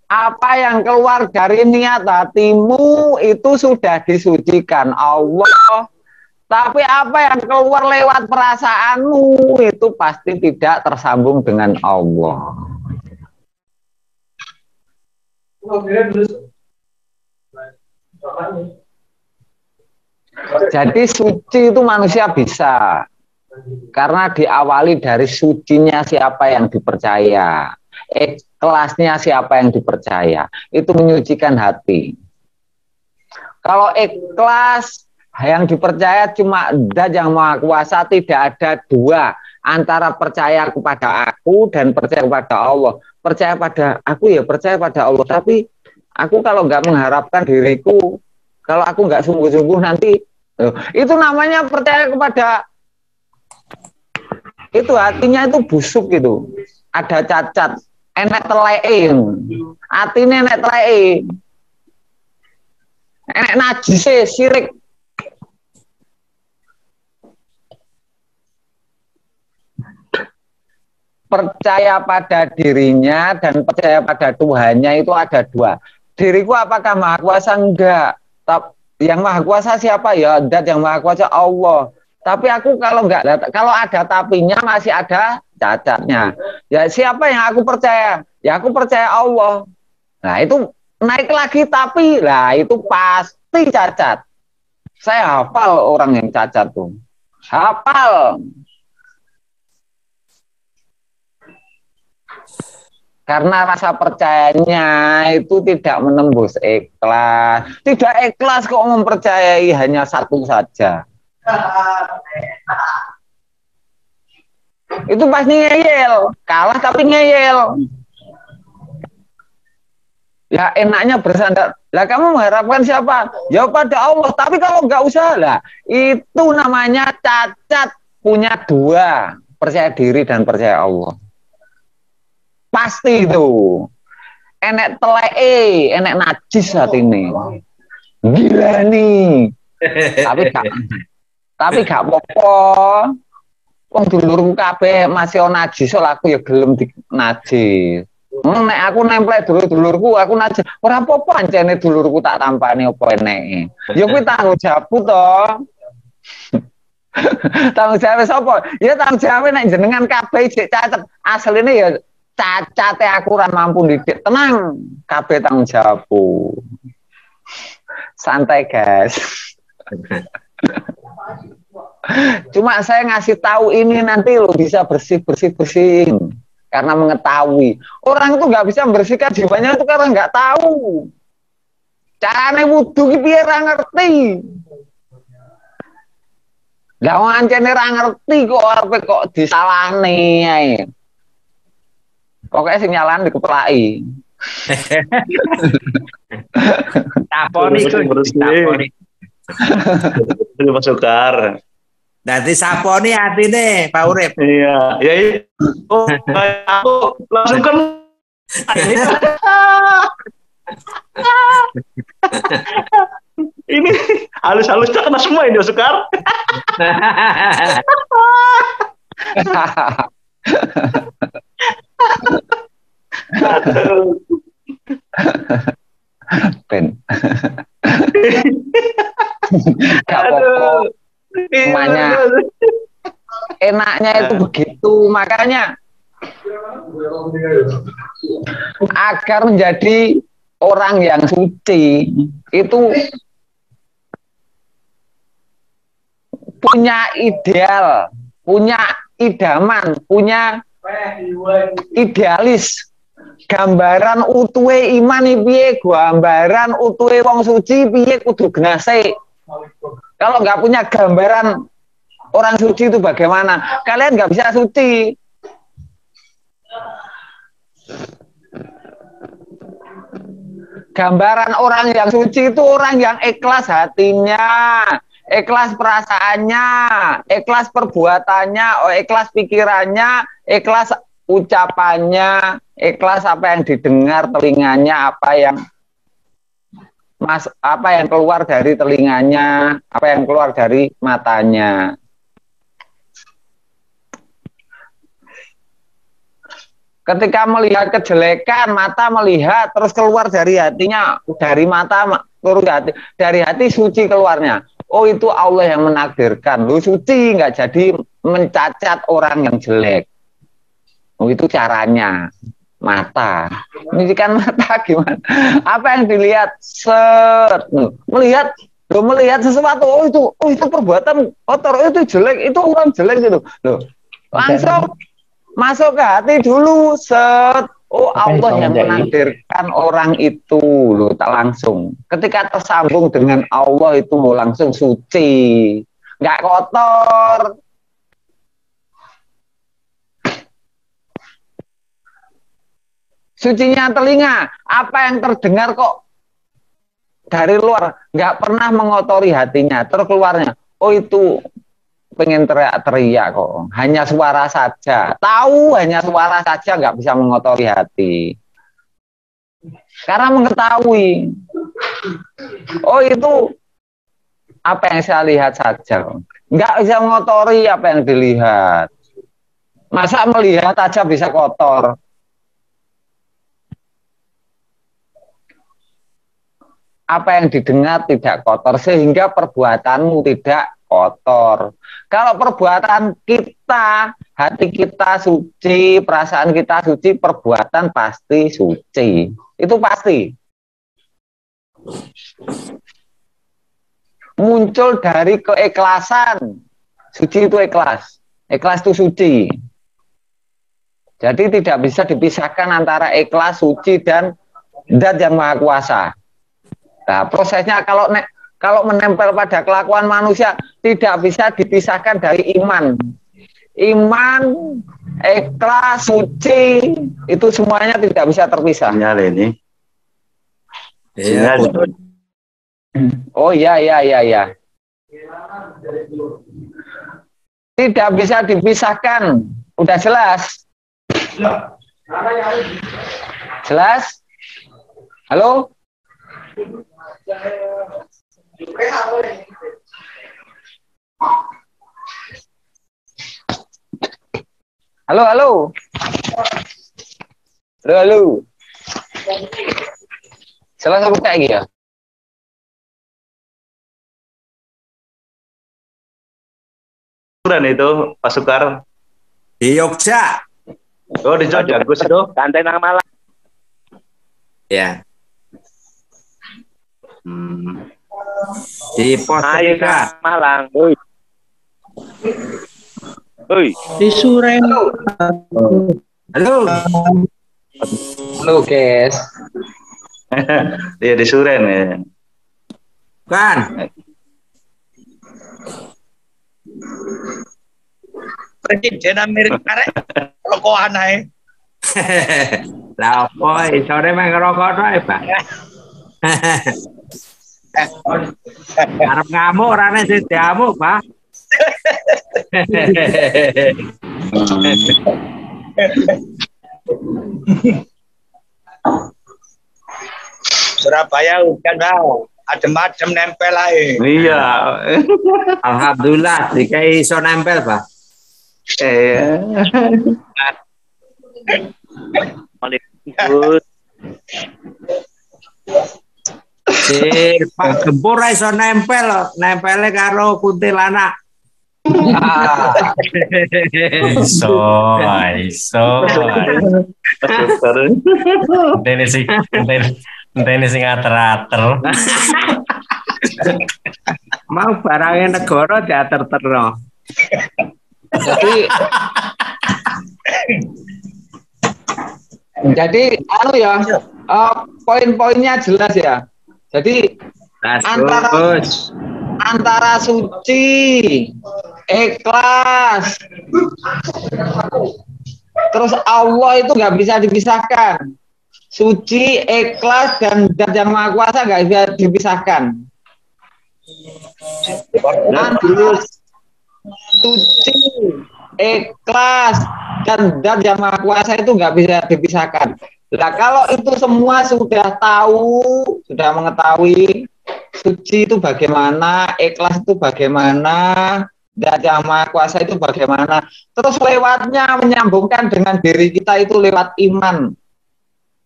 Apa yang keluar dari niat hatimu itu sudah disucikan Allah. Tapi apa yang keluar lewat perasaanmu itu pasti tidak tersambung dengan Allah. Jadi suci itu manusia bisa, karena diawali dari sucinya siapa yang dipercaya, ikhlasnya siapa yang dipercaya, itu menyucikan hati. Kalau ikhlas yang dipercaya cuma Zat yang Maha Kuasa, tidak ada dua antara percaya kepada aku dan percaya kepada Allah. Percaya pada aku ya percaya pada Allah, tapi Aku kalau nggak mengharapkan diriku, kalau aku nggak sungguh-sungguh nanti, itu namanya percaya kepada itu, hatinya itu busuk gitu. Ada cacat, enek teleke, hatinya enek teleke, enek najise, sirik. Percaya pada dirinya dan percaya pada Tuhannya itu ada dua. Diriku apakah maha kuasa? Enggak. Yang maha kuasa siapa? Ya Dat, yang maha kuasa Allah. Tapi aku kalau enggak, kalau ada tapinya masih ada cacatnya. Ya siapa yang aku percaya? Ya aku percaya Allah. Nah itu naik lagi tapi lah itu pasti cacat. Saya hafal orang yang cacat tuh. Hafal. Karena rasa percayanya itu tidak menembus ikhlas. Tidak ikhlas kok mempercayai hanya satu saja. Itu pasti ngeyel. Kalah tapi ngeyel. Ya enaknya bersandar. Lah kamu mengharapkan siapa? Ya pada Allah. Tapi kalau nggak usah lah. Itu namanya cacat. Punya dua. Percaya diri dan percaya Allah. Pasti itu. Enek teleke, enek najis saat ini. Gila nih. Tapi gak apa-apa. Wong dulurku kabeh masih najis, aku ya gelem di najis. Nek aku nempel dulur-dulurku, aku najis. Ora apa-apa ancene dulurku tak tampani apa eneke. Ya kuwi tanggung jawabku to. Tanggung jawab sapa? Ya tanggung jawab nek jenengan kabeh jek cacat. Asline ya cacate aku ora mampu didik. Tenang, kabeh tanggung jawabku. Santai guys. Cuma saya ngasih tahu ini nanti lo bisa bersihin karena mengetahui. Orang itu nggak bisa membersihkan jiwanya itu karena nggak tahu. Carane wudu ki piye ra ngerti. Lah wong ancene ra ngerti kok arepe kok disalahne ae. Pokoknya sinyalan dikeplaki. Taponi itu, taponi. Ini Mas Sukar. Nanti saponi atine, Pak Urip. Iya, ya itu. Aku langsung kan. Ini halus-halusnya kena semua ini Mas Sukar. Ben. Gak apa-apa. Semuanya enaknya itu begitu. Makanya agar menjadi orang yang suci itu punya ideal, punya idaman, punya idealis. Gambaran utuhe iman piye, gambaran utuhe wong suci piye kudu genase. Kalau nggak punya gambaran orang suci itu bagaimana, kalian nggak bisa suci. Gambaran orang yang suci itu orang yang ikhlas hatinya, ikhlas perasaannya, ikhlas perbuatannya, ikhlas pikirannya, ikhlas ucapannya, ikhlas apa yang didengar telinganya, apa yang keluar dari telinganya, apa yang keluar dari matanya. Ketika melihat kejelekan, mata melihat, terus keluar dari hatinya, dari mata turun dari hati suci keluarnya. Oh itu Allah yang menakdirkan. Lu suci nggak jadi mencacat orang yang jelek. Oh, itu caranya mata. Ini kan mata gimana? Apa yang dilihat? Melihat sesuatu. Oh itu perbuatan kotor. Oh, itu jelek. Itu orang jelek gitu. Loh, langsung masuk ke hati dulu. Oh Allah yang menakdirkan orang itu. Loh, tak langsung. Ketika tersambung dengan Allah itu langsung suci, nggak kotor. Sucinya telinga, apa yang terdengar kok dari luar, nggak pernah mengotori hatinya, terkeluarnya, oh itu pengen teriak-teriak kok, hanya suara saja, tahu hanya suara saja nggak bisa mengotori hati, karena mengetahui, oh itu apa yang saya lihat saja, nggak bisa mengotori apa yang dilihat, masa melihat aja bisa kotor. Apa yang didengar tidak kotor sehingga perbuatanmu tidak kotor. Kalau perbuatan kita, hati kita suci, perasaan kita suci, perbuatan pasti suci. Itu pasti. Muncul dari keikhlasan. Suci itu ikhlas. Ikhlas itu suci. Jadi tidak bisa dipisahkan antara ikhlas, suci, dan Zat yang Maha Kuasa. Nah, prosesnya kalau menempel pada kelakuan manusia tidak bisa dipisahkan dari iman. Iman, ikhlas, suci, itu semuanya tidak bisa terpisah. Sinyal ini. Iya. Oh iya. Tidak bisa dipisahkan. Udah jelas? Jelas? Halo? Halo. Jelas apa kayak gitu? Itu Pak Sukar. Di Yogyakarta. Oh, di Jogja Gus itu. Santai nang Malang. Ya. Di pos Ayo tiga. ke Malang. Oi. Di Suren. Halo. Halo, guys. Dia di Suren ya. Kan. Presiden Amerika rek. Rokokan ae. Lah apa sore main ngerokok doang, Pak. Arep ngamuk orangnya sih diamuk, Pak. Surabaya hujan tau. Adem-adem nempel ae. Iya. Alhamdulillah dikai iso nempel, Pak. Malibut. Si Pak Gempur iso nempel, nempelnya karo kuntilanak. Iso. Ini sing ater-ater. Mau barangnya negara diater-terno. Jadi anu ya, poin-poinnya jelas ya. Jadi antara suci, ikhlas, terus Allah itu nggak bisa dipisahkan. Suci, ikhlas, dan Zat yang Maha Kuasa nggak bisa dipisahkan. Antara suci, ikhlas, dan Zat yang Maha Kuasa itu nggak bisa dipisahkan. Nah, kalau itu semua sudah tahu, sudah mengetahui suci itu bagaimana, ikhlas itu bagaimana, Zat yang Maha Kuasa itu bagaimana, terus lewatnya menyambungkan dengan diri kita itu lewat iman.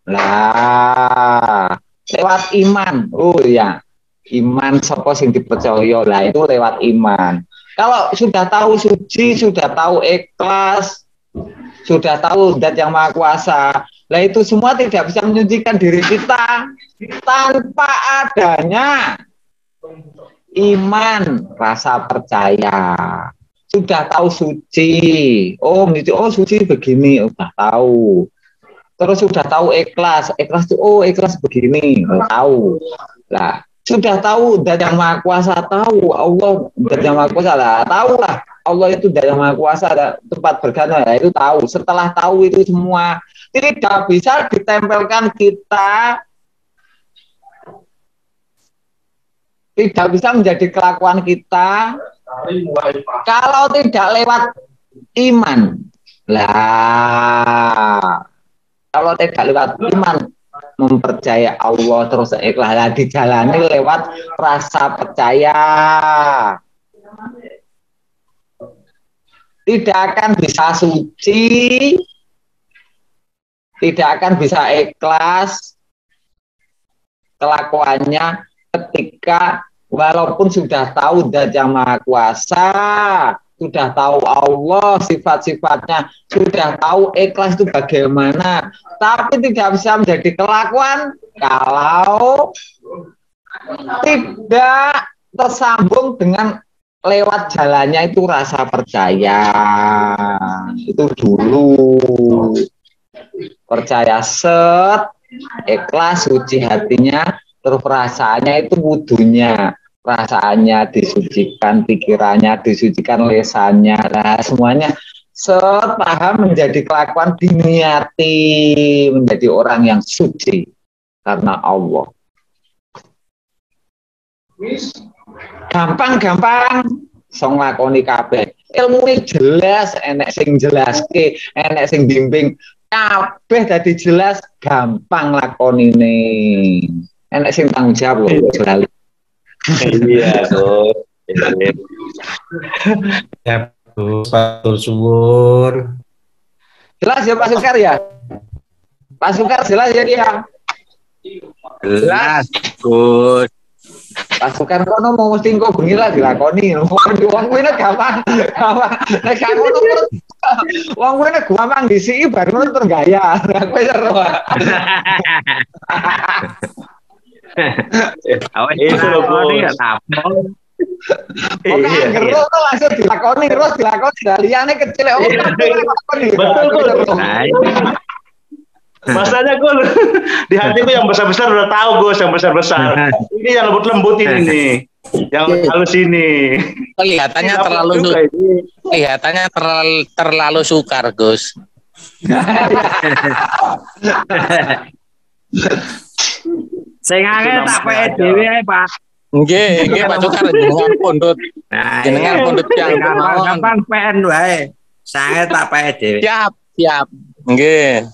Lah, lewat iman. Oh ya, iman sapa sing dipercaya. Lah itu lewat iman. Kalau sudah tahu suci, sudah tahu ikhlas, sudah tahu Zat yang Maha Kuasa, lah itu semua tidak bisa menyucikan diri kita tanpa adanya iman, rasa percaya. Sudah tahu suci, oh suci begini, udah tahu. Terus sudah tahu ikhlas itu ikhlas begini, tahu. Lah, sudah tahu Zat yang Maha Kuasa, tahu Allah Zat yang Maha Kuasa, lah tahu lah Allah itu Zat yang Maha Kuasa, ada tempat bergantung, ya itu tahu. Setelah tahu itu semua, tidak bisa ditempelkan kita tidak bisa menjadi kelakuan kita kalau tidak lewat iman. Lah, kalau tidak lewat iman, mempercaya Allah terus ikhlas, dijalani lewat rasa percaya. Tidak akan bisa suci, tidak akan bisa ikhlas kelakuannya ketika walaupun sudah tahu Zat Yang Maha Kuasa, sudah tahu Allah sifat-sifatnya, sudah tahu ikhlas itu bagaimana, tapi tidak bisa menjadi kelakuan kalau tidak tersambung dengan lewat jalannya itu rasa percaya. Itu dulu percaya set, ikhlas, suci hatinya, terus perasaannya itu wudunya, perasaannya disucikan, pikirannya disucikan, lesannya, nah semuanya set paham menjadi kelakuan, diniati menjadi orang yang suci karena Allah. Gampang-gampang song lakoni kabeh. Ilmune jelas, enek sing jelaske, enek sing bimbing, kabeh dadi jelas, gampang lakonine. Enek sing tanggung jawab lho jelas. Iya, Gus. Ya, Gus, matur suwun. Jelas ya Pak Sukar ya? Pak Sukar jelas ya dia? Jelas, Gus. Pak Sukar kono mau mesti engko bengi lah dilakoni. Wong kuwi nek gampang. Nek gak ngono terus wong kuwi nek gampang disiki baru ngono terus gaya. Kowe seru. Awak Itu lho, Gus. ya tapol. Oke, gerus tuh langsung dilakoni, terus dilakoni. Liyane kecil oh dilakoni. Betul, Gus. Masalahnya gue di hatiku yang besar-besar udah tahu Gus, yang besar-besar. Ini yang lembut-lembut ini nih, yang halus ini. Kelihatannya terlalu sukar, Gus. Sing angel tak peke dhewe ae, Pak. Nggih, Pak Sukar jenengan pundhut. Jenengan pundhut yang gampang PN wae. Sange tak peke dhewe. Siap. Nggih.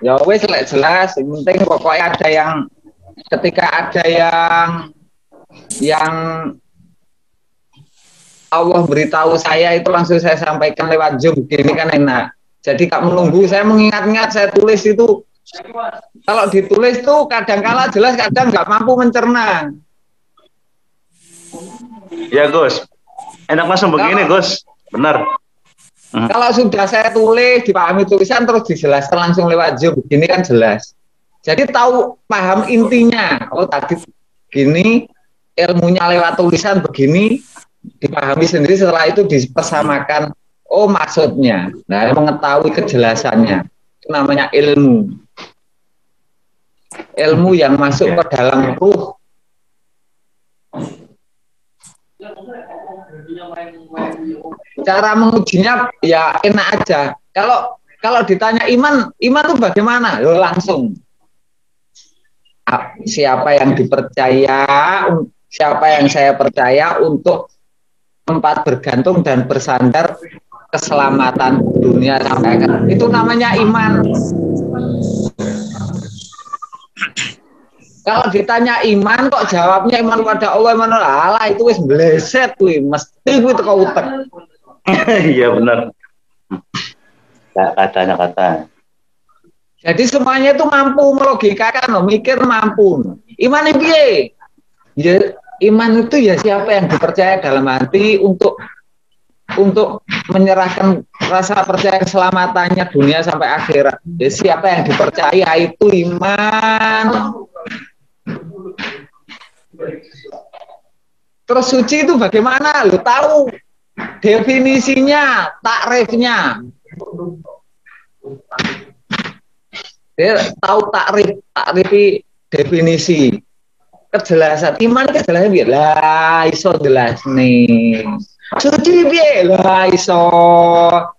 Ya wis lek jelas, yang penting pokoknya ada yang ketika ada yang Allah beritahu saya itu langsung saya sampaikan lewat Zoom, gini kan enak. Jadi gak menunggu, saya mengingat-ingat, saya tulis itu. Kalau ditulis tuh kadang-kala jelas, kadang nggak mampu mencerna. Ya Gus, enak langsung begini Gus, benar. Kalau sudah saya tulis, dipahami tulisan terus dijelaskan langsung lewat Zoom, begini kan jelas. Jadi tahu, paham intinya. Oh tadi gini, ilmunya lewat tulisan begini, dipahami sendiri, setelah itu dipersamakan. Oh maksudnya, nah mengetahui kejelasannya, itu namanya ilmu. Ilmu yang masuk ke dalam ruh. Cara mengujinya ya enak aja. Kalau ditanya iman itu bagaimana? Yo langsung. Siapa yang dipercaya, siapa yang saya percaya untuk tempat bergantung dan bersandar keselamatan dunia sampai akhir. Itu namanya iman. Kalau ditanya iman kok jawabnya iman pada Allah, iman Allah itu wis bleset kuwi, mesti kuwi teko utek. Iya benar. Kata. Jadi semuanya itu mampu melogikakan, mikir mampu. Iman piye? Ya iman itu ya siapa yang dipercaya dalam hati untuk menyerahkan rasa percaya keselamatannya dunia sampai akhirat. Ya siapa yang dipercaya itu iman. Terus suci itu bagaimana? Lu tahu definisinya, takrifnya. Dia tahu takrif definisi. Kejelasan iman, kejelasan piye? Lah iso jelas nih. Suci piye? Lah iso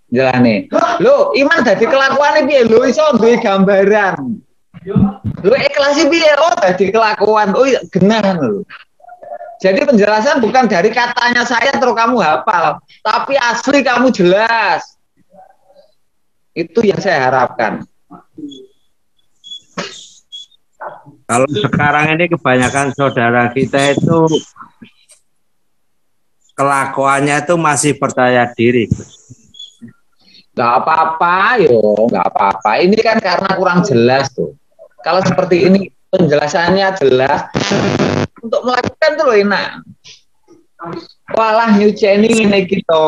Jalane. Lho, iman dadi kelakuane piye lho iso duwe gambaran. Lho ikhlas piye oh dadi kelakuan. Oh genah lho. Jadi penjelasan bukan dari katanya saya terus kamu hafal, tapi asli kamu jelas. Itu yang saya harapkan. Kalau sekarang ini kebanyakan saudara kita itu kelakuannya itu masih percaya diri. Nggak apa-apa yo, nggak apa-apa. Ini kan karena kurang jelas tuh. Kalau seperti ini penjelasannya jelas, untuk melakukan tuh enak. Walah nyuceni ini gitu.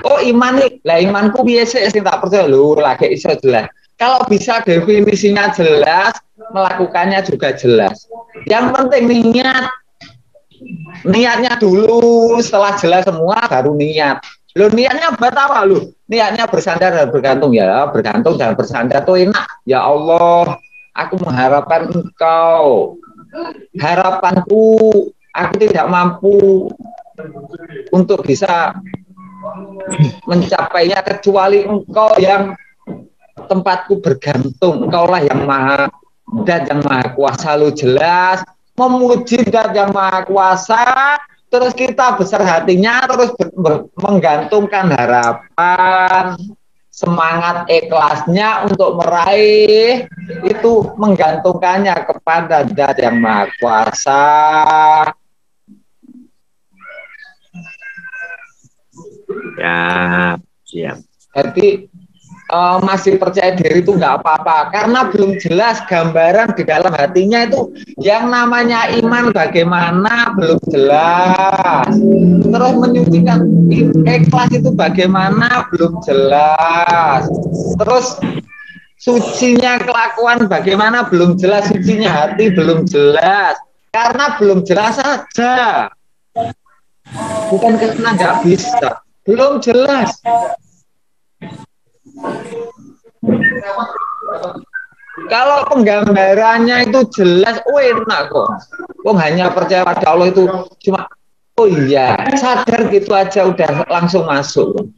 Oh iman nih, lah imanku biasa sih tak percaya lu lagi iso jelas. Kalau bisa definisinya jelas, melakukannya juga jelas. Yang penting niatnya dulu. Setelah jelas semua baru niat. Lo niatnya buat apa lu? Niatnya bersandar dan bergantung ya, bergantung dan bersandar tuh enak. Ya Allah, aku mengharapkan Engkau. Harapanku, aku tidak mampu untuk bisa mencapainya kecuali Engkau yang tempatku bergantung. Engkaulah yang maha dan yang maha kuasa. Lu jelas memuji dan yang maha kuasa, terus kita besar hatinya, terus menggantungkan harapan, semangat ikhlasnya untuk meraih itu menggantungkannya kepada Zat yang maha kuasa. Ya, siap. Jadi masih percaya diri itu nggak apa-apa karena belum jelas gambaran di dalam hatinya itu yang namanya iman bagaimana belum jelas, terus menyucikan ikhlas itu bagaimana belum jelas, terus sucinya kelakuan bagaimana belum jelas, sucinya hati belum jelas karena belum jelas saja, bukan karena nggak bisa, belum jelas. Kalau penggambarannya itu jelas, enak kok. Hanya percaya pada Allah itu cuma, oh iya, sadar gitu aja udah langsung masuk.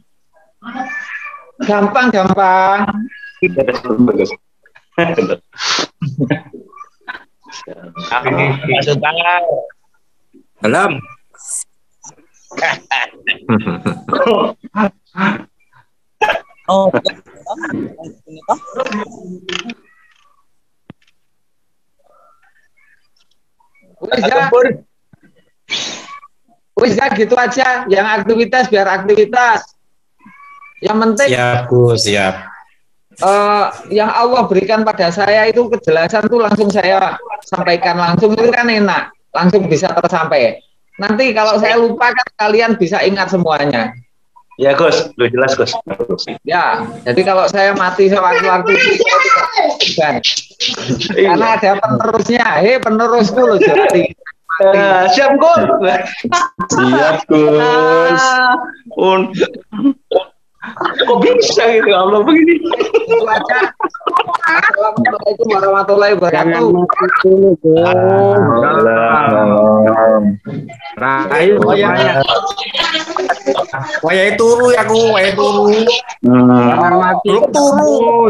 Gampang. Masuk tangan. Belum. Oh, wis ya gitu aja. Yang aktivitas biar aktivitas. Yang penting Siap, Gus, siap. Yang Allah berikan pada saya itu kejelasan tuh langsung saya sampaikan langsung, itu kan enak, langsung bisa tersampai. Nanti kalau saya lupa kan kalian bisa ingat semuanya. Ya Gus, lu jelas Gus. Ya, jadi kalau saya mati sewaktu-waktu itu kan. Karena ada penerusnya. Penerusku loh jadi. Siap Gus. Siap, Gus. Kok bisa gitu Allah begini? Itu aja. Assalamualaikum warahmatullahi wabarakatuh. Rahayu waya turu ya ku, waya turu. Belum turu.